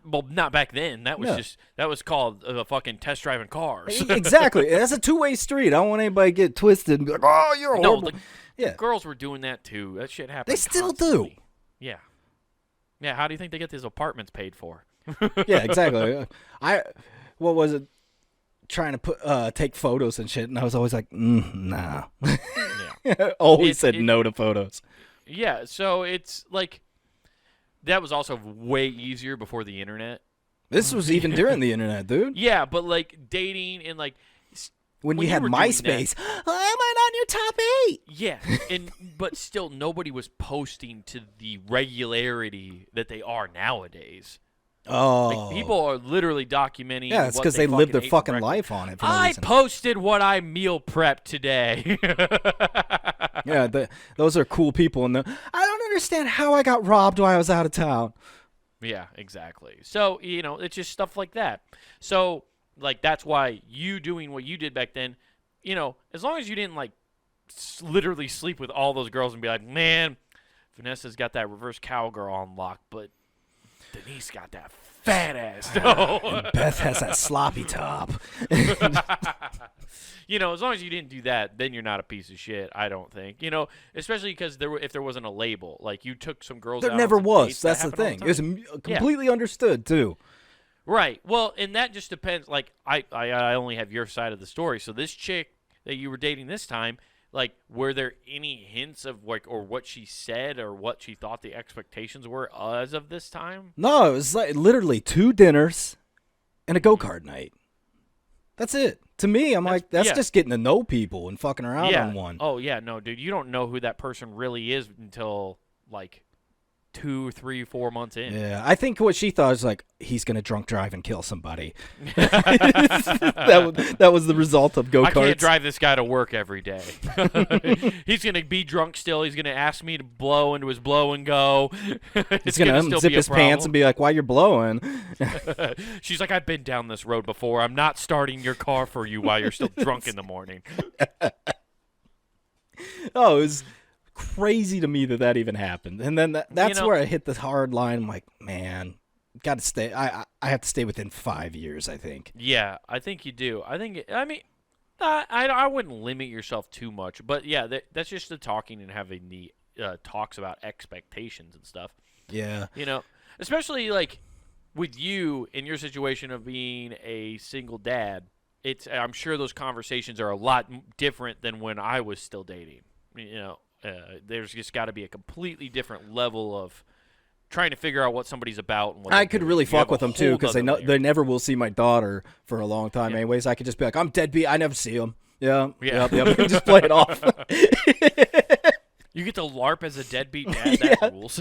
Speaker 2: Well, not back then. That was that was called fucking test driving cars.
Speaker 1: Exactly. That's a two-way street. I don't want anybody to get twisted and be like, oh, you're horrible.
Speaker 2: No, girls were doing that too. That shit happened.
Speaker 1: They still
Speaker 2: constantly.
Speaker 1: do.
Speaker 2: Yeah. Yeah, how do you think they get these apartments paid for?
Speaker 1: Yeah, exactly. What was it? Trying to take photos and shit, and I was always like, nah. Yeah. Always said no to photos.
Speaker 2: Yeah, so it's like, that was also way easier before the internet.
Speaker 1: This was even during the internet, dude.
Speaker 2: Yeah, but like dating and like
Speaker 1: when you had MySpace, am I on your top 8?
Speaker 2: Yeah, but still nobody was posting to the regularity that they are nowadays.
Speaker 1: Oh,
Speaker 2: like, people are literally documenting.
Speaker 1: Yeah, it's because they live their fucking life on it. For no reason.
Speaker 2: Posted what I meal prepped today.
Speaker 1: Yeah, those are cool people, and I don't understand how I got robbed while I was out of town.
Speaker 2: Yeah, exactly. So, you know, it's just stuff like that. So, like, that's why you doing what you did back then, you know, as long as you didn't, like, literally sleep with all those girls and be like, man, Vanessa's got that reverse cowgirl on lock, but Denise got that fat ass.
Speaker 1: And Beth has that sloppy top.
Speaker 2: You know, as long as you didn't do that, then you're not a piece of shit, I don't think. You know, especially because if there wasn't a label. Like, you took some girls out.
Speaker 1: There never was. That's
Speaker 2: the
Speaker 1: thing. It was completely understood, too.
Speaker 2: Right. Well, and that just depends. Like, I only have your side of the story. So this chick that you were dating this time, like, were there any hints of, like, or what she said or what she thought the expectations were as of this time?
Speaker 1: No, it was like literally 2 dinners and a go-kart night. That's it. To me, that's just getting to know people and fucking around on one.
Speaker 2: Oh, yeah. No, dude, you don't know who that person really is until, like, 2, 3, 4 months in.
Speaker 1: Yeah, I think what she thought is like, he's gonna drunk drive and kill somebody. that was the result of go-karts.
Speaker 2: I can't drive this guy to work every day. He's gonna be drunk still. He's gonna ask me to blow into his blow and go.
Speaker 1: He's gonna unzip his pants and be like, "Why you're blowing?"
Speaker 2: She's like, "I've been down this road before. I'm not starting your car for you while you're still drunk in the morning."
Speaker 1: Oh, it was crazy to me that even happened. And then that's where I hit the hard line. I'm like, man, got to stay. I have to stay within 5 years, I think.
Speaker 2: Yeah, I think you do. I mean, I wouldn't limit yourself too much. But, yeah, that's just the talking and having the talks about expectations and stuff.
Speaker 1: Yeah.
Speaker 2: You know, especially, like, with you in your situation of being a single dad, I'm sure those conversations are a lot different than when I was still dating. You know, there's just got to be a completely different level of trying to figure out what somebody's about. And what
Speaker 1: I could really fuck with them too, because they never will see my daughter for a long time. Anyways, I could just be like, I'm deadbeat. I never see them. Yeah. Yep. Just play it off.
Speaker 2: You get to LARP as a deadbeat dad. That rules.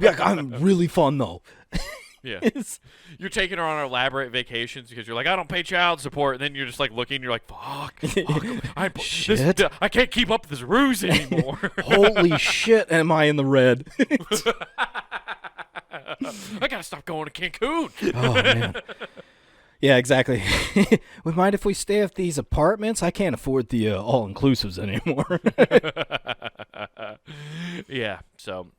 Speaker 1: Be like, I'm really fun though.
Speaker 2: Yeah. You're taking her on elaborate vacations because you're like, I don't pay child support. And then you're just like looking, you're like, fuck.
Speaker 1: Shit.
Speaker 2: I can't keep up this ruse anymore.
Speaker 1: Holy shit, am I in the red?
Speaker 2: I got to stop going to Cancun.
Speaker 1: Oh, man. Yeah, exactly. We mind if we stay at these apartments? I can't afford the all-inclusives anymore.
Speaker 2: Yeah, so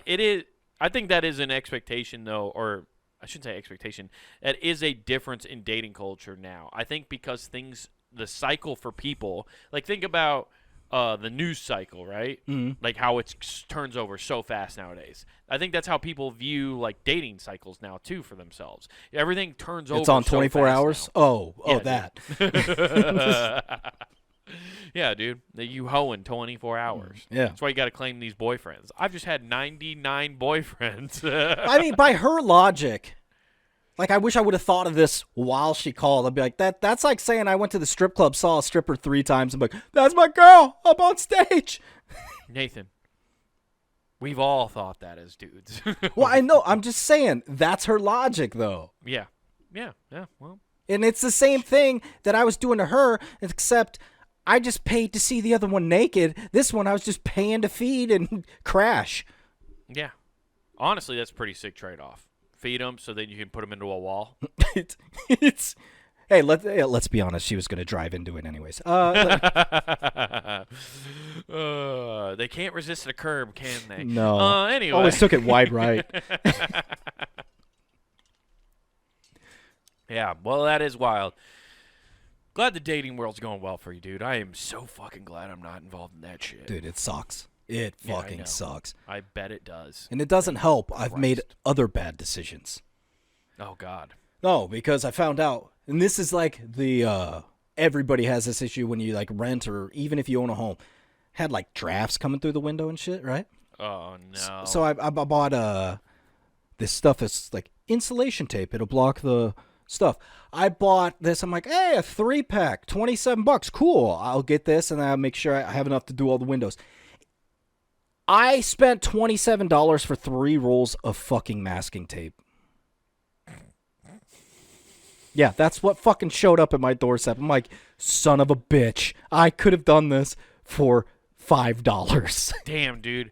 Speaker 2: it is. I think that is an expectation, though, or I shouldn't say expectation. That is a difference in dating culture now. I think because the cycle for people, like think about the news cycle, right? Mm-hmm. Like how it turns over so fast nowadays. I think that's how people view like dating cycles now too for themselves. Everything turns over.
Speaker 1: It's on
Speaker 2: so
Speaker 1: 24
Speaker 2: fast
Speaker 1: hours.
Speaker 2: Now.
Speaker 1: Oh, that.
Speaker 2: Yeah, dude. You hoeing 24 hours.
Speaker 1: Yeah.
Speaker 2: That's why you got to claim these boyfriends. I've just had 99 boyfriends.
Speaker 1: I mean, by her logic, like I wish I would have thought of this while she called. I'd be like, that's like saying I went to the strip club, saw a stripper 3 times, and be like, that's my girl up on stage.
Speaker 2: Nathan, we've all thought that as dudes.
Speaker 1: Well, I know. I'm just saying that's her logic, though.
Speaker 2: Yeah. Well.
Speaker 1: And it's the same thing that I was doing to her, except I just paid to see the other one naked. This one I was just paying to feed and crash.
Speaker 2: Yeah. Honestly, that's a pretty sick trade-off. Feed them so then you can put them into a wall.
Speaker 1: Hey, let's be honest. She was going to drive into it anyways.
Speaker 2: They can't resist a curb, can they?
Speaker 1: No.
Speaker 2: Anyway.
Speaker 1: Always took it wide right.
Speaker 2: Yeah, well, that is wild. Glad the dating world's going well for you, dude. I am so fucking glad I'm not involved in that shit.
Speaker 1: Dude, it sucks. It fucking sucks.
Speaker 2: I bet it does.
Speaker 1: And it doesn't help. I've made other bad decisions.
Speaker 2: Oh, God.
Speaker 1: No, because I found out, and this is like the, everybody has this issue when you like rent or even if you own a home. Had like drafts coming through the window and shit, right?
Speaker 2: Oh, no.
Speaker 1: So I bought this stuff that's like insulation tape. It'll block the stuff. I bought this. I'm like, hey, a 3-pack, $27. Cool. I'll get this and I'll make sure I have enough to do all the windows. I spent $27 for 3 rolls of fucking masking tape. Yeah, that's what fucking showed up at my doorstep. I'm like, son of a bitch. I could have done this for $5.
Speaker 2: Damn, dude.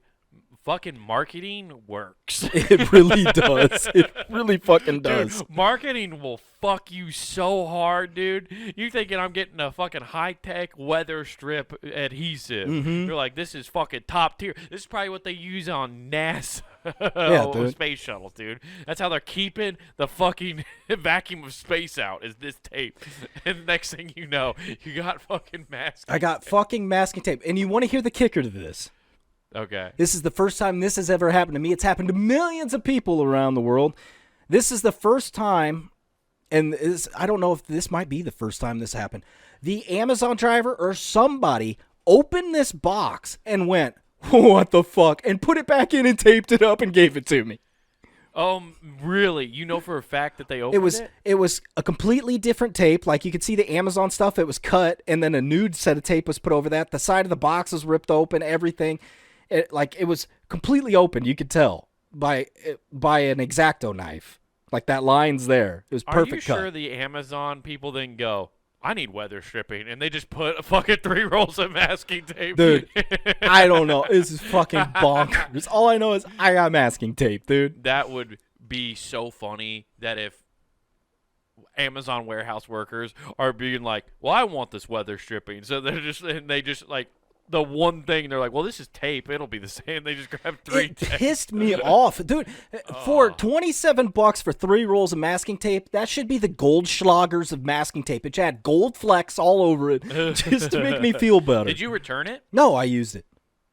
Speaker 2: Fucking marketing works.
Speaker 1: It really does. It really fucking does.
Speaker 2: Dude, marketing will fuck you so hard, dude. You thinking I'm getting a fucking high-tech weather strip adhesive. Mm-hmm. You're like, this is fucking top tier. This is probably what they use on NASA space shuttles, dude. That's how they're keeping the fucking vacuum of space out is this tape. And the next thing you know, you got fucking masking
Speaker 1: I got fucking masking tape. And you want to hear the kicker to this?
Speaker 2: Okay.
Speaker 1: This is the first time this has ever happened to me. It's happened to millions of people around the world. This is the first time, and I don't know if this might be the first time this happened. The Amazon driver or somebody opened this box and went, what the fuck, and put it back in and taped it up and gave it to me.
Speaker 2: Really? You know for a fact that they opened it?
Speaker 1: It was a completely different tape. Like, you could see the Amazon stuff. It was cut, and then a new set of tape was put over that. The side of the box was ripped open, everything. it was completely open. You could tell by an X-Acto knife. Like that line's there. It was perfect.
Speaker 2: Are you
Speaker 1: cut.
Speaker 2: sure the Amazon people didn't go, I need weather stripping, and they just put fucking 3 rolls of masking tape?
Speaker 1: Dude, I don't know. This is fucking bonkers. All I know is I got masking tape, dude.
Speaker 2: That would be so funny that if Amazon warehouse workers are being like, well, I want this weather stripping. So they just like, the one thing they're like, well, this is tape. It'll be the same. They just grab 3
Speaker 1: It
Speaker 2: tapes.
Speaker 1: pissed me off, dude. For $27 for 3 rolls of masking tape, that should be the Goldschlagers of masking tape. It had gold flecks all over it just to make me feel better.
Speaker 2: Did you return it?
Speaker 1: No, I used it.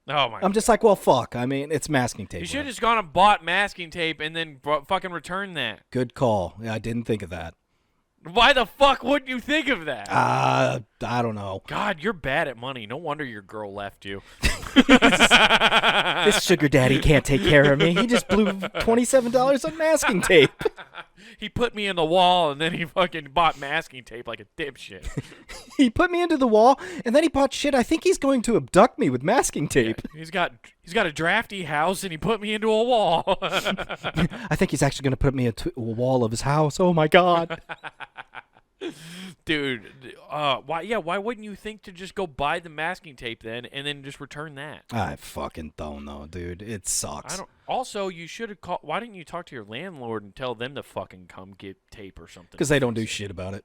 Speaker 2: Oh my!
Speaker 1: I'm just like, well, fuck. I mean, it's masking tape.
Speaker 2: You should have just gone and bought masking tape and then fucking returned that.
Speaker 1: Good call. Yeah, I didn't think of that.
Speaker 2: Why the fuck wouldn't you think of that?
Speaker 1: I don't know.
Speaker 2: God, you're bad at money. No wonder your girl left you.
Speaker 1: This sugar daddy can't take care of me. He just blew $27 on masking tape.
Speaker 2: He put me in the wall, and then he fucking bought masking tape like a dipshit.
Speaker 1: He put me into the wall, and then he bought shit. I think he's going to abduct me with masking tape.
Speaker 2: Yeah, he's got a drafty house, and he put me into a wall.
Speaker 1: I think he's actually going to put me into a wall of his house. Oh, my God.
Speaker 2: Dude, why wouldn't you think to just go buy the masking tape then and then just return that?
Speaker 1: I fucking don't know, dude. It sucks.
Speaker 2: Also, you should have called. Why didn't you talk to your landlord and tell them to fucking come get tape or something?
Speaker 1: Because they don't do shit about it.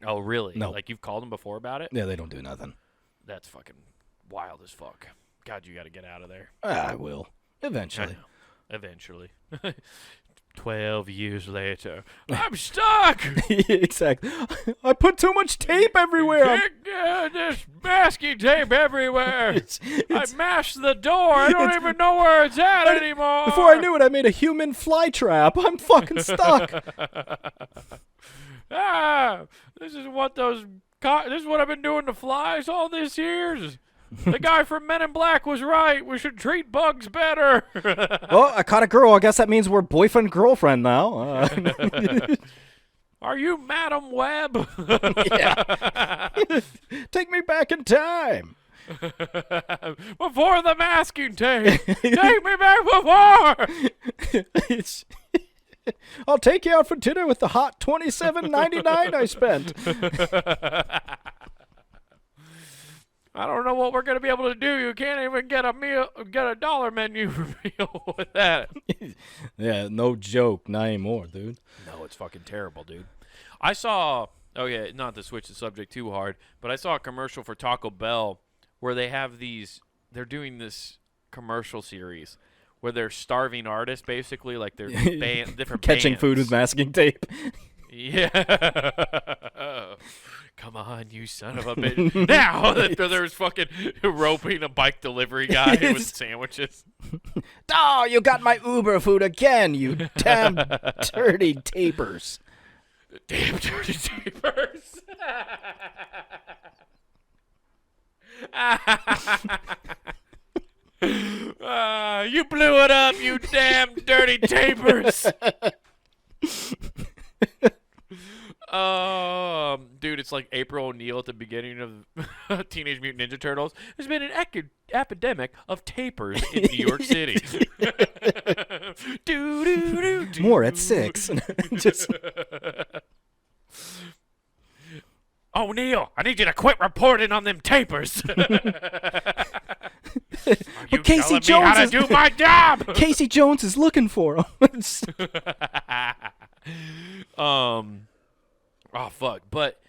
Speaker 2: Oh, really?
Speaker 1: No.
Speaker 2: Like you've called them before about it?
Speaker 1: Yeah, they don't do nothing.
Speaker 2: That's fucking wild as fuck. God, you got to get out of there.
Speaker 1: I will. Eventually.
Speaker 2: Eventually. 12 years later, I'm stuck.
Speaker 1: Exactly. I put too much tape everywhere.
Speaker 2: There's masking tape everywhere. I mashed the door. I don't even know where it's at anymore.
Speaker 1: Before I knew it, I made a human fly trap. I'm fucking stuck.
Speaker 2: This is what I've been doing to flies all these years. The guy from Men in Black was right. We should treat bugs better.
Speaker 1: Well, I caught a girl. I guess that means we're boyfriend-girlfriend now.
Speaker 2: Are you Madam Web?
Speaker 1: Yeah. Take me back in time.
Speaker 2: Before the masking tape. Take me back before.
Speaker 1: I'll take you out for dinner with the hot $27.99 I spent.
Speaker 2: I don't know what we're gonna be able to do. You can't even get a dollar menu meal with that.
Speaker 1: Yeah, no joke, not anymore, dude.
Speaker 2: No, it's fucking terrible, dude. I saw. Oh yeah, not to switch the subject too hard, but I saw a commercial for Taco Bell where they have these. They're doing this commercial series where they're starving artists, basically, like they're different
Speaker 1: catching
Speaker 2: bands.
Speaker 1: Food with masking tape.
Speaker 2: Yeah. Come on, you son of a bitch. Now there's fucking roping a bike delivery guy with sandwiches.
Speaker 1: Oh, you got my Uber food again, you damn dirty tapers.
Speaker 2: Damn dirty tapers. You blew it up, you damn dirty tapers. Dude, it's like April O'Neil at the beginning of Teenage Mutant Ninja Turtles. There's been an epidemic of tapers in New York City.
Speaker 1: More at 6. Just...
Speaker 2: O'Neil, I need you to quit reporting on them tapers. You
Speaker 1: Casey
Speaker 2: telling
Speaker 1: Jones
Speaker 2: me how to do my job?
Speaker 1: Casey Jones is looking for him.
Speaker 2: Oh fuck! But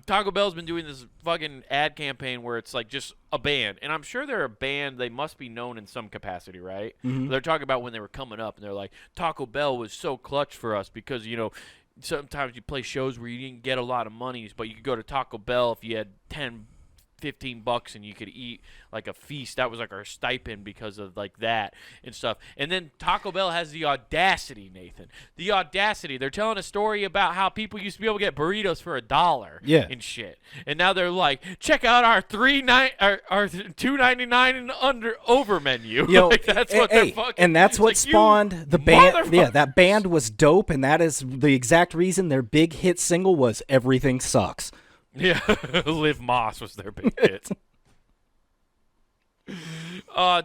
Speaker 2: Taco Bell's been doing this fucking ad campaign where it's like just a band, and I'm sure they're a band. They must be known in some capacity, right?
Speaker 1: Mm-hmm.
Speaker 2: They're talking about when they were coming up, and they're like, Taco Bell was so clutch for us because sometimes you play shows where you didn't get a lot of money, but you could go to Taco Bell if you had $15 and you could eat like a feast. That was like our stipend because of like that and stuff. And then Taco Bell has the audacity, Nathan. The audacity. They're telling a story about how people used to be able to get burritos for $1 and shit. And now they're like, check out our $2.99 and over menu. Like, that's what they're fucking.
Speaker 1: And that's what spawned the band. Yeah, that band was dope, and that is the exact reason their big hit single was "Everything Sucks."
Speaker 2: Yeah, Liv Moss was their big hit.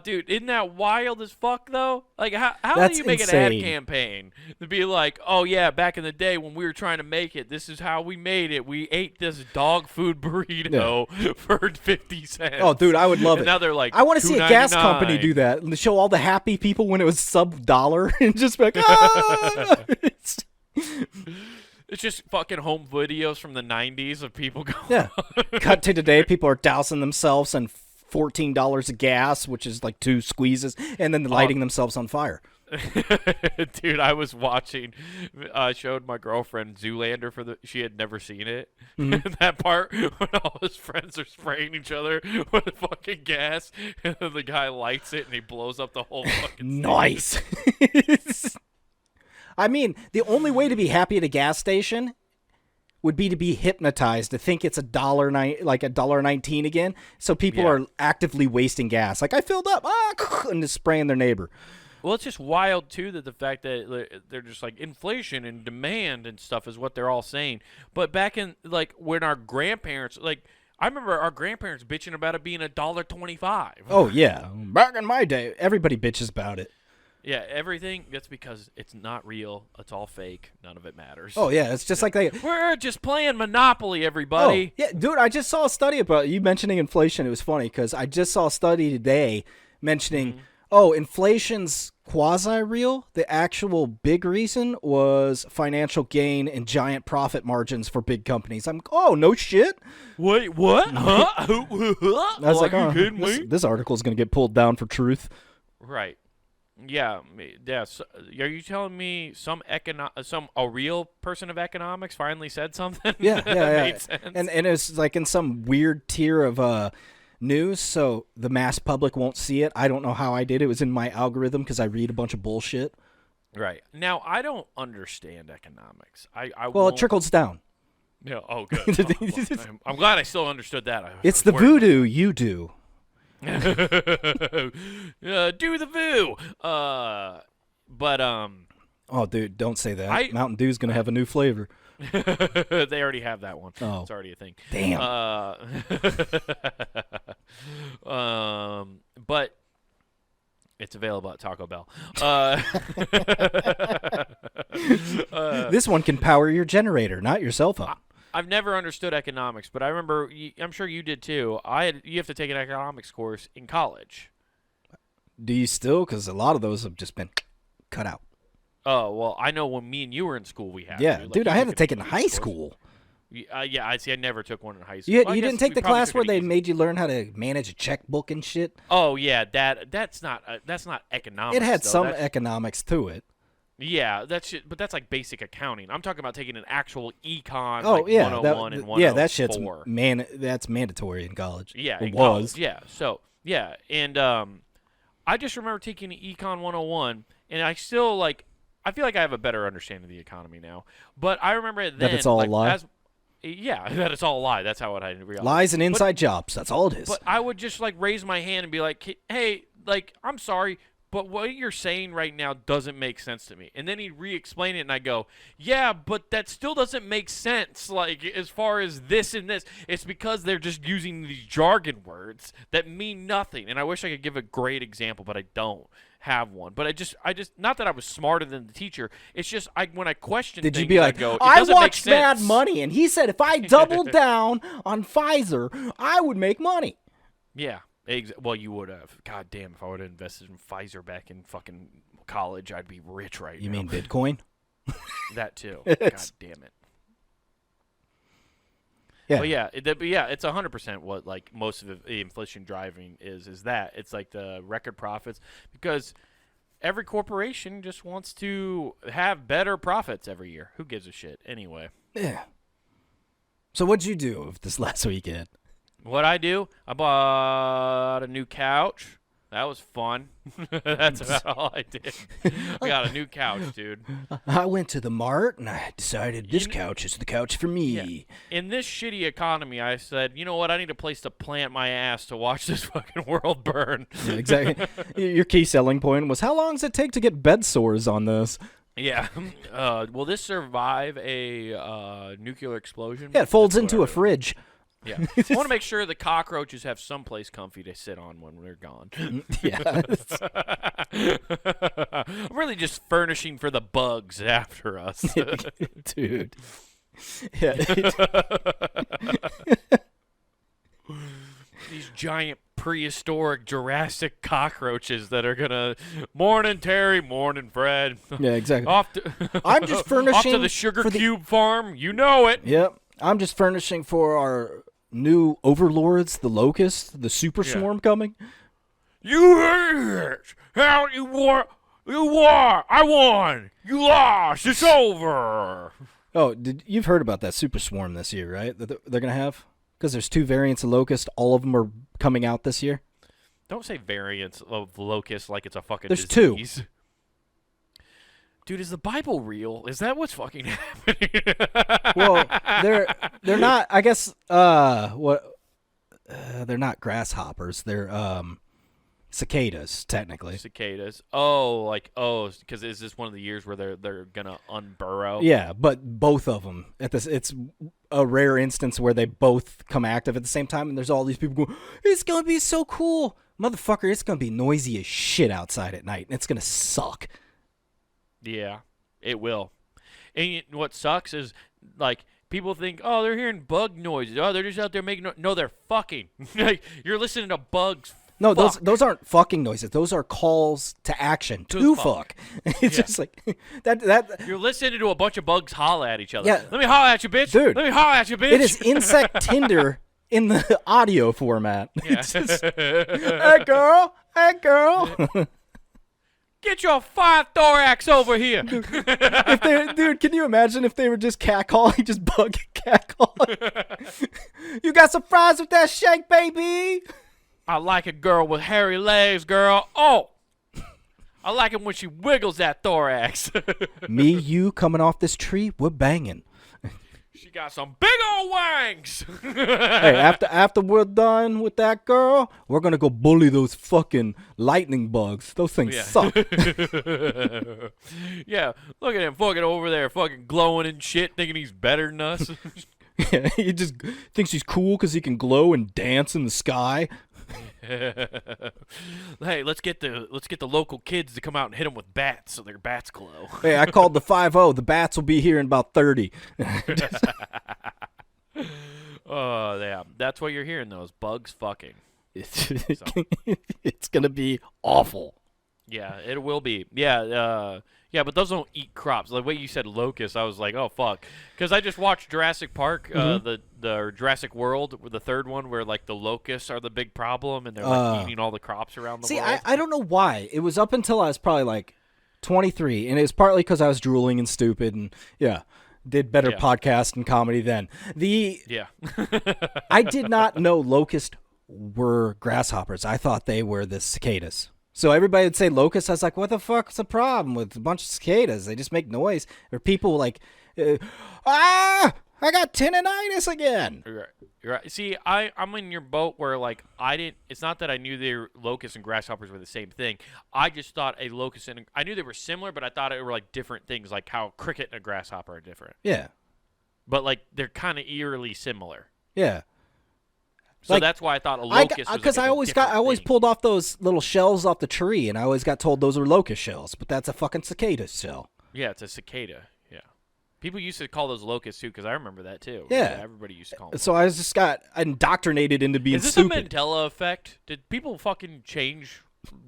Speaker 2: Dude, isn't that wild as fuck, though? Like, how
Speaker 1: That's
Speaker 2: do you make
Speaker 1: insane.
Speaker 2: an ad campaign to be like, oh, yeah, back in the day when we were trying to make it, this is how we made it. We ate this dog food burrito for 50 cents.
Speaker 1: Oh, dude, I would love
Speaker 2: and
Speaker 1: it.
Speaker 2: now they're like,
Speaker 1: I want to see a gas company
Speaker 2: $2.99.
Speaker 1: do that and show all the happy people when it was sub-dollar and just be like, ah!
Speaker 2: It's just fucking home videos from the 90s of people going.
Speaker 1: Yeah. Cut to today, people are dousing themselves in $14 of gas, which is like 2 squeezes, and then lighting themselves on fire.
Speaker 2: Dude, I was watching. I showed my girlfriend Zoolander she had never seen it.
Speaker 1: Mm-hmm.
Speaker 2: That part when all his friends are spraying each other with fucking gas, and then the guy lights it and he blows up the whole fucking.
Speaker 1: Nice. I mean, the only way to be happy at a gas station would be to be hypnotized to think it's $1.19 again. So people are actively wasting gas. Like, I filled up, and just spraying their neighbor.
Speaker 2: Well, it's just wild too that the fact that they're just like inflation and demand and stuff is what they're all saying. But back in like when our grandparents, like I remember our grandparents bitching about it being $1.25.
Speaker 1: Oh yeah, back in my day, everybody bitches about it.
Speaker 2: Yeah, everything. That's because it's not real. It's all fake. None of it matters.
Speaker 1: Oh yeah, it's just like
Speaker 2: we're just playing Monopoly, everybody.
Speaker 1: Oh, yeah, dude, I just saw a study about you mentioning inflation. It was funny because I just saw a study today mentioning, inflation's quasi-real. The actual big reason was financial gain and giant profit margins for big companies. I'm oh no shit.
Speaker 2: Wait, what? Huh?
Speaker 1: I was like,
Speaker 2: you kidding me?
Speaker 1: This article is going to get pulled down for truth.
Speaker 2: Right. Yeah. So, are you telling me a real person of economics finally said something?
Speaker 1: Yeah,
Speaker 2: that made sense?
Speaker 1: And it's like in some weird tier of news, so the mass public won't see it. I don't know how I did it. It was in my algorithm because I read a bunch of bullshit.
Speaker 2: Right. Now I don't understand economics.
Speaker 1: Well, it trickles down.
Speaker 2: Yeah. Oh, good. I'm glad I still understood that.
Speaker 1: It's the voodoo you do.
Speaker 2: Do the voo. But
Speaker 1: Oh, dude, don't say that. Mountain Dew's gonna have a new flavor.
Speaker 2: They already have that one.
Speaker 1: Oh,
Speaker 2: it's already a thing.
Speaker 1: Damn.
Speaker 2: But it's available at Taco Bell.
Speaker 1: This one can power your generator, not your cell phone.
Speaker 2: I've never understood economics, but I remember, I'm sure you did too. You have to take an economics course in college.
Speaker 1: Do you still? Because a lot of those have just been cut out.
Speaker 2: Oh, well, I know when me and you were in school, we had
Speaker 1: to.
Speaker 2: Like,
Speaker 1: dude, I had to take it in high school.
Speaker 2: Yeah, I see. I never took one in high school.
Speaker 1: You didn't take the class where they made you learn how to manage a checkbook and shit?
Speaker 2: Oh, yeah, that's not economics.
Speaker 1: It had some economics to it.
Speaker 2: Yeah, but that's like basic accounting. I'm talking about taking an actual econ.
Speaker 1: Oh,
Speaker 2: like
Speaker 1: yeah,
Speaker 2: 101 and 104.
Speaker 1: Yeah, that shit's that's mandatory in college.
Speaker 2: Yeah,
Speaker 1: it was.
Speaker 2: College, yeah. So yeah, and I just remember taking econ 101, and I still I feel like I have a better understanding of the economy now. But I remember it then
Speaker 1: that it's all a lie.
Speaker 2: That it's all a lie. That's how I realized.
Speaker 1: Lies and inside jobs. That's all it is.
Speaker 2: But I would just raise my hand and be like, "Hey, I'm sorry, but what you're saying right now doesn't make sense to me." And then he'd re-explain it, and I go, "Yeah, but that still doesn't make sense. As far as this and this, it's because they're just using these jargon words that mean nothing." And I wish I could give a great example, but I don't have one. But I just not that I was smarter than the teacher. It's just when I question
Speaker 1: Did
Speaker 2: things,
Speaker 1: you be like,
Speaker 2: I go,
Speaker 1: I watched Mad Money, and he said if I doubled down on Pfizer, I would make money.
Speaker 2: Yeah. Well, you would have. God damn, if I would have invested in Pfizer back in fucking college, I'd be rich right now.
Speaker 1: You mean Bitcoin?
Speaker 2: That too. God damn it.
Speaker 1: Yeah.
Speaker 2: But yeah, it's 100% what most of the inflation driving is that. It's like the record profits because every corporation just wants to have better profits every year. Who gives a shit anyway?
Speaker 1: Yeah. So what'd you do this last weekend?
Speaker 2: What I do? I bought a new couch. That was fun. That's about all I did. I got a new couch, dude.
Speaker 1: I went to the mart and I decided this couch is the couch for me.
Speaker 2: Yeah. In this shitty economy, I said, you know what? I need a place to plant my ass to watch this fucking world burn.
Speaker 1: Yeah, exactly. Your key selling point was, how long does it take to get bed sores on this?
Speaker 2: Yeah. Will this survive a nuclear explosion?
Speaker 1: Yeah, it folds into a fridge.
Speaker 2: Yeah. I want to make sure the cockroaches have someplace comfy to sit on when we're gone.
Speaker 1: Yeah.
Speaker 2: I'm really just furnishing for the bugs after us.
Speaker 1: Dude. Yeah.
Speaker 2: These giant prehistoric Jurassic cockroaches that are gonna morning Terry, morning Fred.
Speaker 1: Yeah, exactly.
Speaker 2: Off to,
Speaker 1: I'm just furnishing
Speaker 2: off to the sugar cube farm. You know it.
Speaker 1: Yep. I'm just furnishing for our new overlords, the locusts, the super swarm coming.
Speaker 2: You idiots! How you won? You won! I won! You lost! It's over!
Speaker 1: Oh, you've heard about that super swarm this year, right? That they're going to have? Because there's 2 variants of locust. All of them are coming out this year.
Speaker 2: Don't say variants of locust like it's a fucking
Speaker 1: There's
Speaker 2: disease.
Speaker 1: 2.
Speaker 2: Dude, is the Bible real? Is that what's fucking happening?
Speaker 1: Well, they're not. I guess they're not grasshoppers. They're cicadas technically.
Speaker 2: Cicadas. Because is this one of the years where they're gonna unburrow?
Speaker 1: Yeah, but both of them it's a rare instance where they both come active at the same time, and there's all these people going, "It's gonna be so cool, motherfucker! It's gonna be noisy as shit outside at night, and it's gonna suck."
Speaker 2: Yeah, it will. And what sucks is, like, people think, oh, they're hearing bug noises. Oh, they're just out there making No, they're fucking. Like, you're listening to bugs.
Speaker 1: No,
Speaker 2: fuck.
Speaker 1: those aren't fucking noises. Those are calls to action. To fuck. It's just like that.
Speaker 2: You're listening to a bunch of bugs holler at each other.
Speaker 1: Yeah.
Speaker 2: Let me holler at you, bitch.
Speaker 1: Dude.
Speaker 2: Let me holler at you, bitch.
Speaker 1: It is insect Tinder in the audio format.
Speaker 2: Yeah.
Speaker 1: It's just, hey, girl. Hey, girl.
Speaker 2: Get your 5 thorax over here.
Speaker 1: Dude, can you imagine if they were just catcalling, just bug catcalling? You got some fries with that shake, baby?
Speaker 2: I like a girl with hairy legs, girl. Oh, I like it when she wiggles that thorax.
Speaker 1: Me, you coming off this tree, we're banging.
Speaker 2: She got some big old wangs.
Speaker 1: Hey, after we're done with that girl, we're gonna go bully those fucking lightning bugs. Those things suck.
Speaker 2: Yeah, look at him fucking over there, fucking glowing and shit, thinking he's better than us.
Speaker 1: Yeah, he just thinks he's cool because he can glow and dance in the sky.
Speaker 2: Hey, let's get the local kids to come out and hit them with bats so their bats glow.
Speaker 1: Hey, I called the 5-0. The bats will be here in about 30.
Speaker 2: Oh, yeah. That's what you're hearing, those bugs fucking.
Speaker 1: It's going to be awful.
Speaker 2: Yeah, it will be. Yeah, but those don't eat crops. Like what you said, locusts, I was like, oh, fuck. Because I just watched Jurassic Park, the Jurassic World, the third one, where, like, the locusts are the big problem, and they're, like, eating all the crops around the world.
Speaker 1: I don't know why. It was up until I was probably, like, 23, and it was partly because I was drooling and stupid, and, did better podcast and comedy then. I did not know locusts were grasshoppers. I thought they were the cicadas. So everybody would say locusts. I was like, what the fuck's the problem with a bunch of cicadas? They just make noise. Or people like, I got tinnitus again.
Speaker 2: You're right. See, I'm in your boat where, like, it's not that I knew locusts and grasshoppers were the same thing. I just thought a locust I knew they were similar, but I thought it were, like, different things, like how a cricket and a grasshopper are different.
Speaker 1: Yeah.
Speaker 2: But, like, they're kind of eerily similar.
Speaker 1: Yeah.
Speaker 2: So like, that's why I thought a locust was
Speaker 1: because I always pulled off those little shells off the tree, and I always got told those were locust shells, but that's a fucking cicada shell.
Speaker 2: Yeah, it's a cicada. Yeah, people used to call those locusts too, because I remember that too.
Speaker 1: Yeah,
Speaker 2: everybody used to call them.
Speaker 1: So I just got indoctrinated into being stupid.
Speaker 2: Is this a Mandela effect? Did people fucking change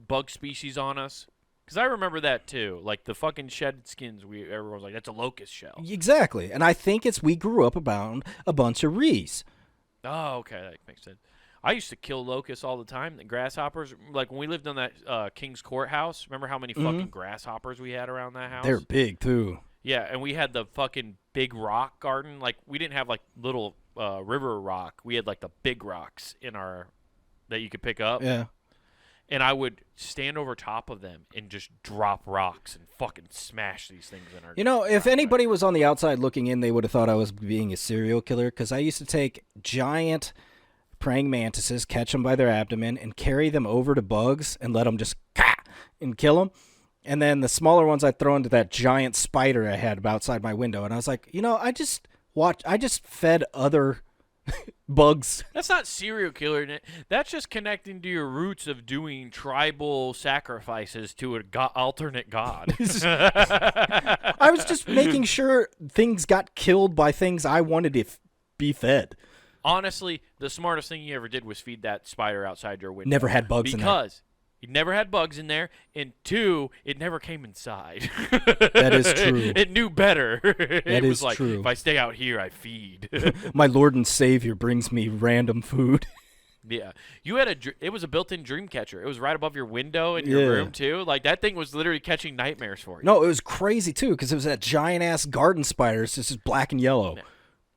Speaker 2: bug species on us? Because I remember that too, like the fucking shed skins. Everyone was like, "That's a locust shell."
Speaker 1: Exactly, and I think we grew up around a bunch of rees.
Speaker 2: Oh, okay, that makes sense. I used to kill locusts all the time, the grasshoppers. Like when we lived on that King's Courthouse, remember how many fucking grasshoppers we had around that house?
Speaker 1: They're big too.
Speaker 2: Yeah, and we had the fucking big rock garden. Like we didn't have like little river rock. We had like the big rocks that you could pick up.
Speaker 1: Yeah.
Speaker 2: And I would stand over top of them and just drop rocks and fucking smash these things in our
Speaker 1: if anybody was on the outside looking in, they would have thought I was being a serial killer, because I used to take giant praying mantises, catch them by their abdomen, and carry them over to bugs and let them just and kill them. And then the smaller ones I'd throw into that giant spider I had outside my window. And I was like, I just fed other Bugs.
Speaker 2: That's not serial killer. That's just connecting to your roots of doing tribal sacrifices to an alternate god.
Speaker 1: I was just making sure things got killed by things I wanted to be fed.
Speaker 2: Honestly, the smartest thing you ever did was feed that spider outside your window.
Speaker 1: Never had bugs in there.
Speaker 2: Because you never had bugs in there, and 2, it never came inside.
Speaker 1: That is true.
Speaker 2: It knew better.
Speaker 1: That is
Speaker 2: like,
Speaker 1: true.
Speaker 2: If I stay out here, I feed.
Speaker 1: My Lord and Savior brings me random food.
Speaker 2: Yeah, you had it was a built-in dream catcher. It was right above your window in your room too. Like that thing was literally catching nightmares for you.
Speaker 1: No, it was crazy too because it was that giant ass garden spider. It's just black and yellow.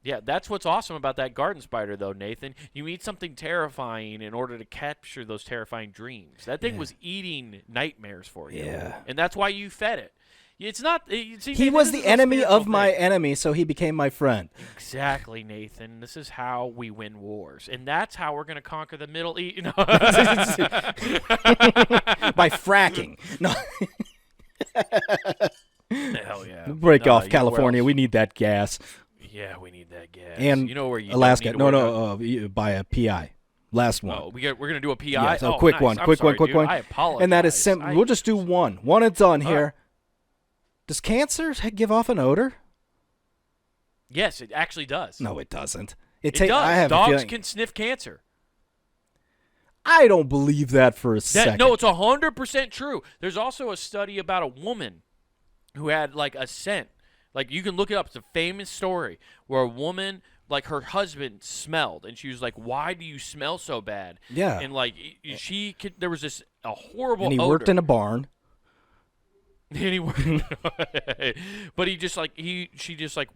Speaker 2: Yeah, that's what's awesome about that garden spider, though, Nathan. You need something terrifying in order to capture those terrifying dreams. That thing was eating nightmares for you.
Speaker 1: Yeah,
Speaker 2: and that's why you fed it. It's not. See,
Speaker 1: he was the enemy of my enemy, so he became my friend.
Speaker 2: Exactly, Nathan. This is how we win wars, and that's how we're going to conquer the Middle East. No.
Speaker 1: By fracking. No.
Speaker 2: Hell yeah.
Speaker 1: Break off California. We need that gas.
Speaker 2: Yeah, we need that gas.
Speaker 1: And
Speaker 2: you know where you
Speaker 1: Alaska. No, by a PI. Last one.
Speaker 2: Oh, we're gonna do a PI.
Speaker 1: Yeah, so
Speaker 2: oh,
Speaker 1: quick
Speaker 2: nice.
Speaker 1: one,
Speaker 2: I'm
Speaker 1: quick
Speaker 2: sorry,
Speaker 1: one.
Speaker 2: dude. I apologize.
Speaker 1: And that is simple. We'll just do one. One and done here. Does cancer give off an odor?
Speaker 2: Yes, it actually does.
Speaker 1: No, it doesn't.
Speaker 2: It does.
Speaker 1: I have
Speaker 2: Dogs can sniff cancer.
Speaker 1: I don't believe that for a second.
Speaker 2: No, it's 100% true. There's also a study about a woman who had like a scent. Like you can look it up. It's a famous story where a woman, like her husband, smelled, and she was like, "Why do you smell so bad?"
Speaker 1: Yeah.
Speaker 2: And like there was a horrible.
Speaker 1: And he
Speaker 2: odor.
Speaker 1: worked in a barn.
Speaker 2: Anyway, but she just like,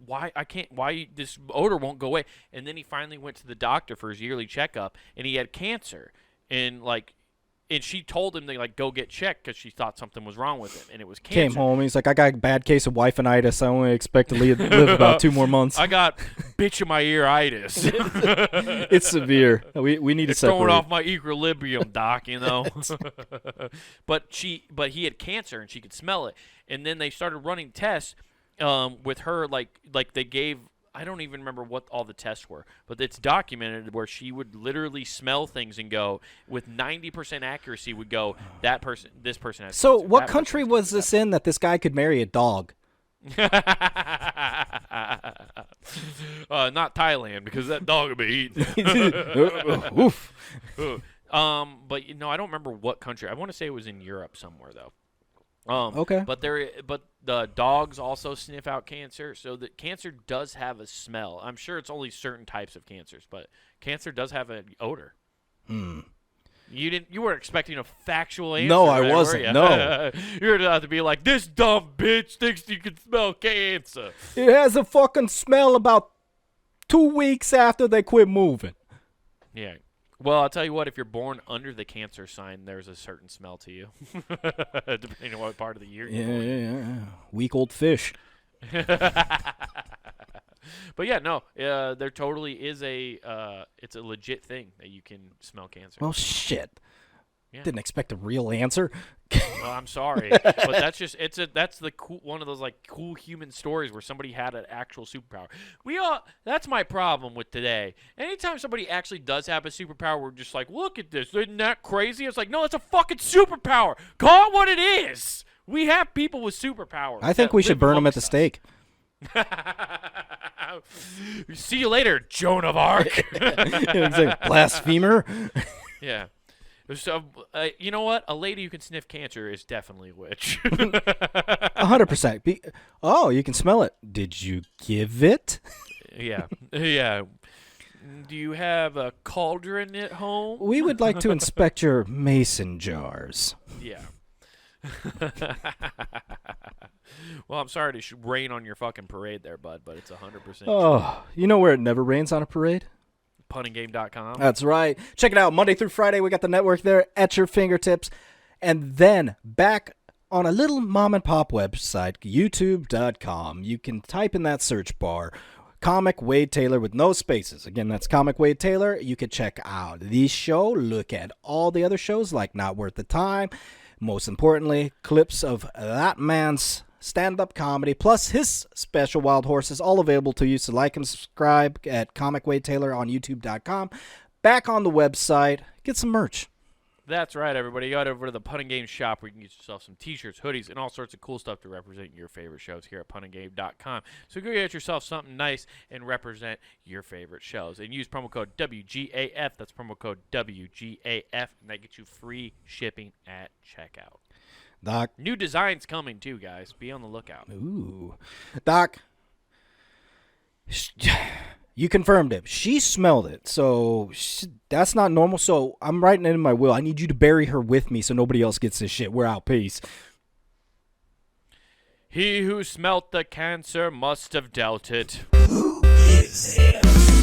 Speaker 2: why this odor won't go away? And then he finally went to the doctor for his yearly checkup, and he had cancer, and she told him to like go get checked because she thought something was wrong with him, and it was cancer.
Speaker 1: Came home, he's like, I got a bad case of wife-initis. I only expect to live about 2 more months.
Speaker 2: I got bitch in my ear-itis.
Speaker 1: It's severe. We need to separate.
Speaker 2: Throwing off my equilibrium, doc. You know. But he had cancer, and she could smell it. And then they started running tests with her, like they gave. I don't even remember what all the tests were, but it's documented where she would literally smell things and go with 90% accuracy would go this person has.
Speaker 1: So
Speaker 2: cancer,
Speaker 1: what country was this in that this guy could marry a dog?
Speaker 2: Not Thailand because that dog would be eaten.
Speaker 1: Oof.
Speaker 2: But I don't remember what country. I want to say it was in Europe somewhere though.
Speaker 1: Okay.
Speaker 2: But the dogs also sniff out cancer, so that cancer does have a smell. I'm sure it's only certain types of cancers, but cancer does have an odor. You weren't expecting a factual answer.
Speaker 1: No, I
Speaker 2: right,
Speaker 1: wasn't.
Speaker 2: Were you?
Speaker 1: No.
Speaker 2: You're about to be like, this dumb bitch thinks you can smell cancer.
Speaker 1: It has a fucking smell about 2 weeks after they quit moving.
Speaker 2: Yeah. Well, I'll tell you what, if you're born under the cancer sign, there's a certain smell to you. Depending on what part of the year you're born.
Speaker 1: Yeah. Weak old fish.
Speaker 2: But yeah, no, there totally is it's a legit thing that you can smell cancer.
Speaker 1: Well, shit.
Speaker 2: Yeah.
Speaker 1: Didn't expect a real answer.
Speaker 2: Well, I'm sorry, but that's the cool one of those like cool human stories where somebody had an actual superpower. That's my problem with today. Anytime somebody actually does have a superpower, we're just like, look at this, isn't that crazy? It's like, no, it's a fucking superpower. Call it what it is. We have people with superpowers.
Speaker 1: I think we should burn them at the stake.
Speaker 2: See you later, Joan of Arc.
Speaker 1: Blasphemer.
Speaker 2: Yeah. So, you know what? A lady who can sniff cancer is definitely a witch.
Speaker 1: 100%. You can smell it. Did you give it?
Speaker 2: Yeah. Yeah. Do you have a cauldron at home?
Speaker 1: We would like to inspect your mason jars.
Speaker 2: Yeah. Well, I'm sorry to rain on your fucking parade there, bud, but it's 100%.
Speaker 1: Oh, you know where it never rains on a parade?
Speaker 2: punninggame.com.
Speaker 1: That's right. Check it out. Monday through Friday, we got the network there at your fingertips. And then back on a little mom and pop website, youtube.com. You can type in that search bar, Comic Wade Taylor with no spaces. Again, that's Comic Wade Taylor. You can check out this show, look at all the other shows like Not Worth the Time. Most importantly, clips of that man's stand-up comedy, plus his special Wild Horses, all available to you. So like and subscribe at Comic Wade Taylor on YouTube.com. Back on the website, get some merch.
Speaker 2: That's right, everybody. You got over to the Punting Game shop where you can get yourself some t-shirts, hoodies, and all sorts of cool stuff to represent your favorite shows here at puntinggame.com. So go get yourself something nice and represent your favorite shows. And use promo code WGAF. That's promo code WGAF, and that gets you free shipping at checkout.
Speaker 1: Doc.
Speaker 2: New designs coming, too, guys. Be on the lookout.
Speaker 1: Ooh. Doc. You confirmed it. She smelled it, so that's not normal. So I'm writing it in my will. I need you to bury her with me so nobody else gets this shit. We're out. Peace.
Speaker 2: He who smelt the cancer must have dealt it.
Speaker 3: Who is it?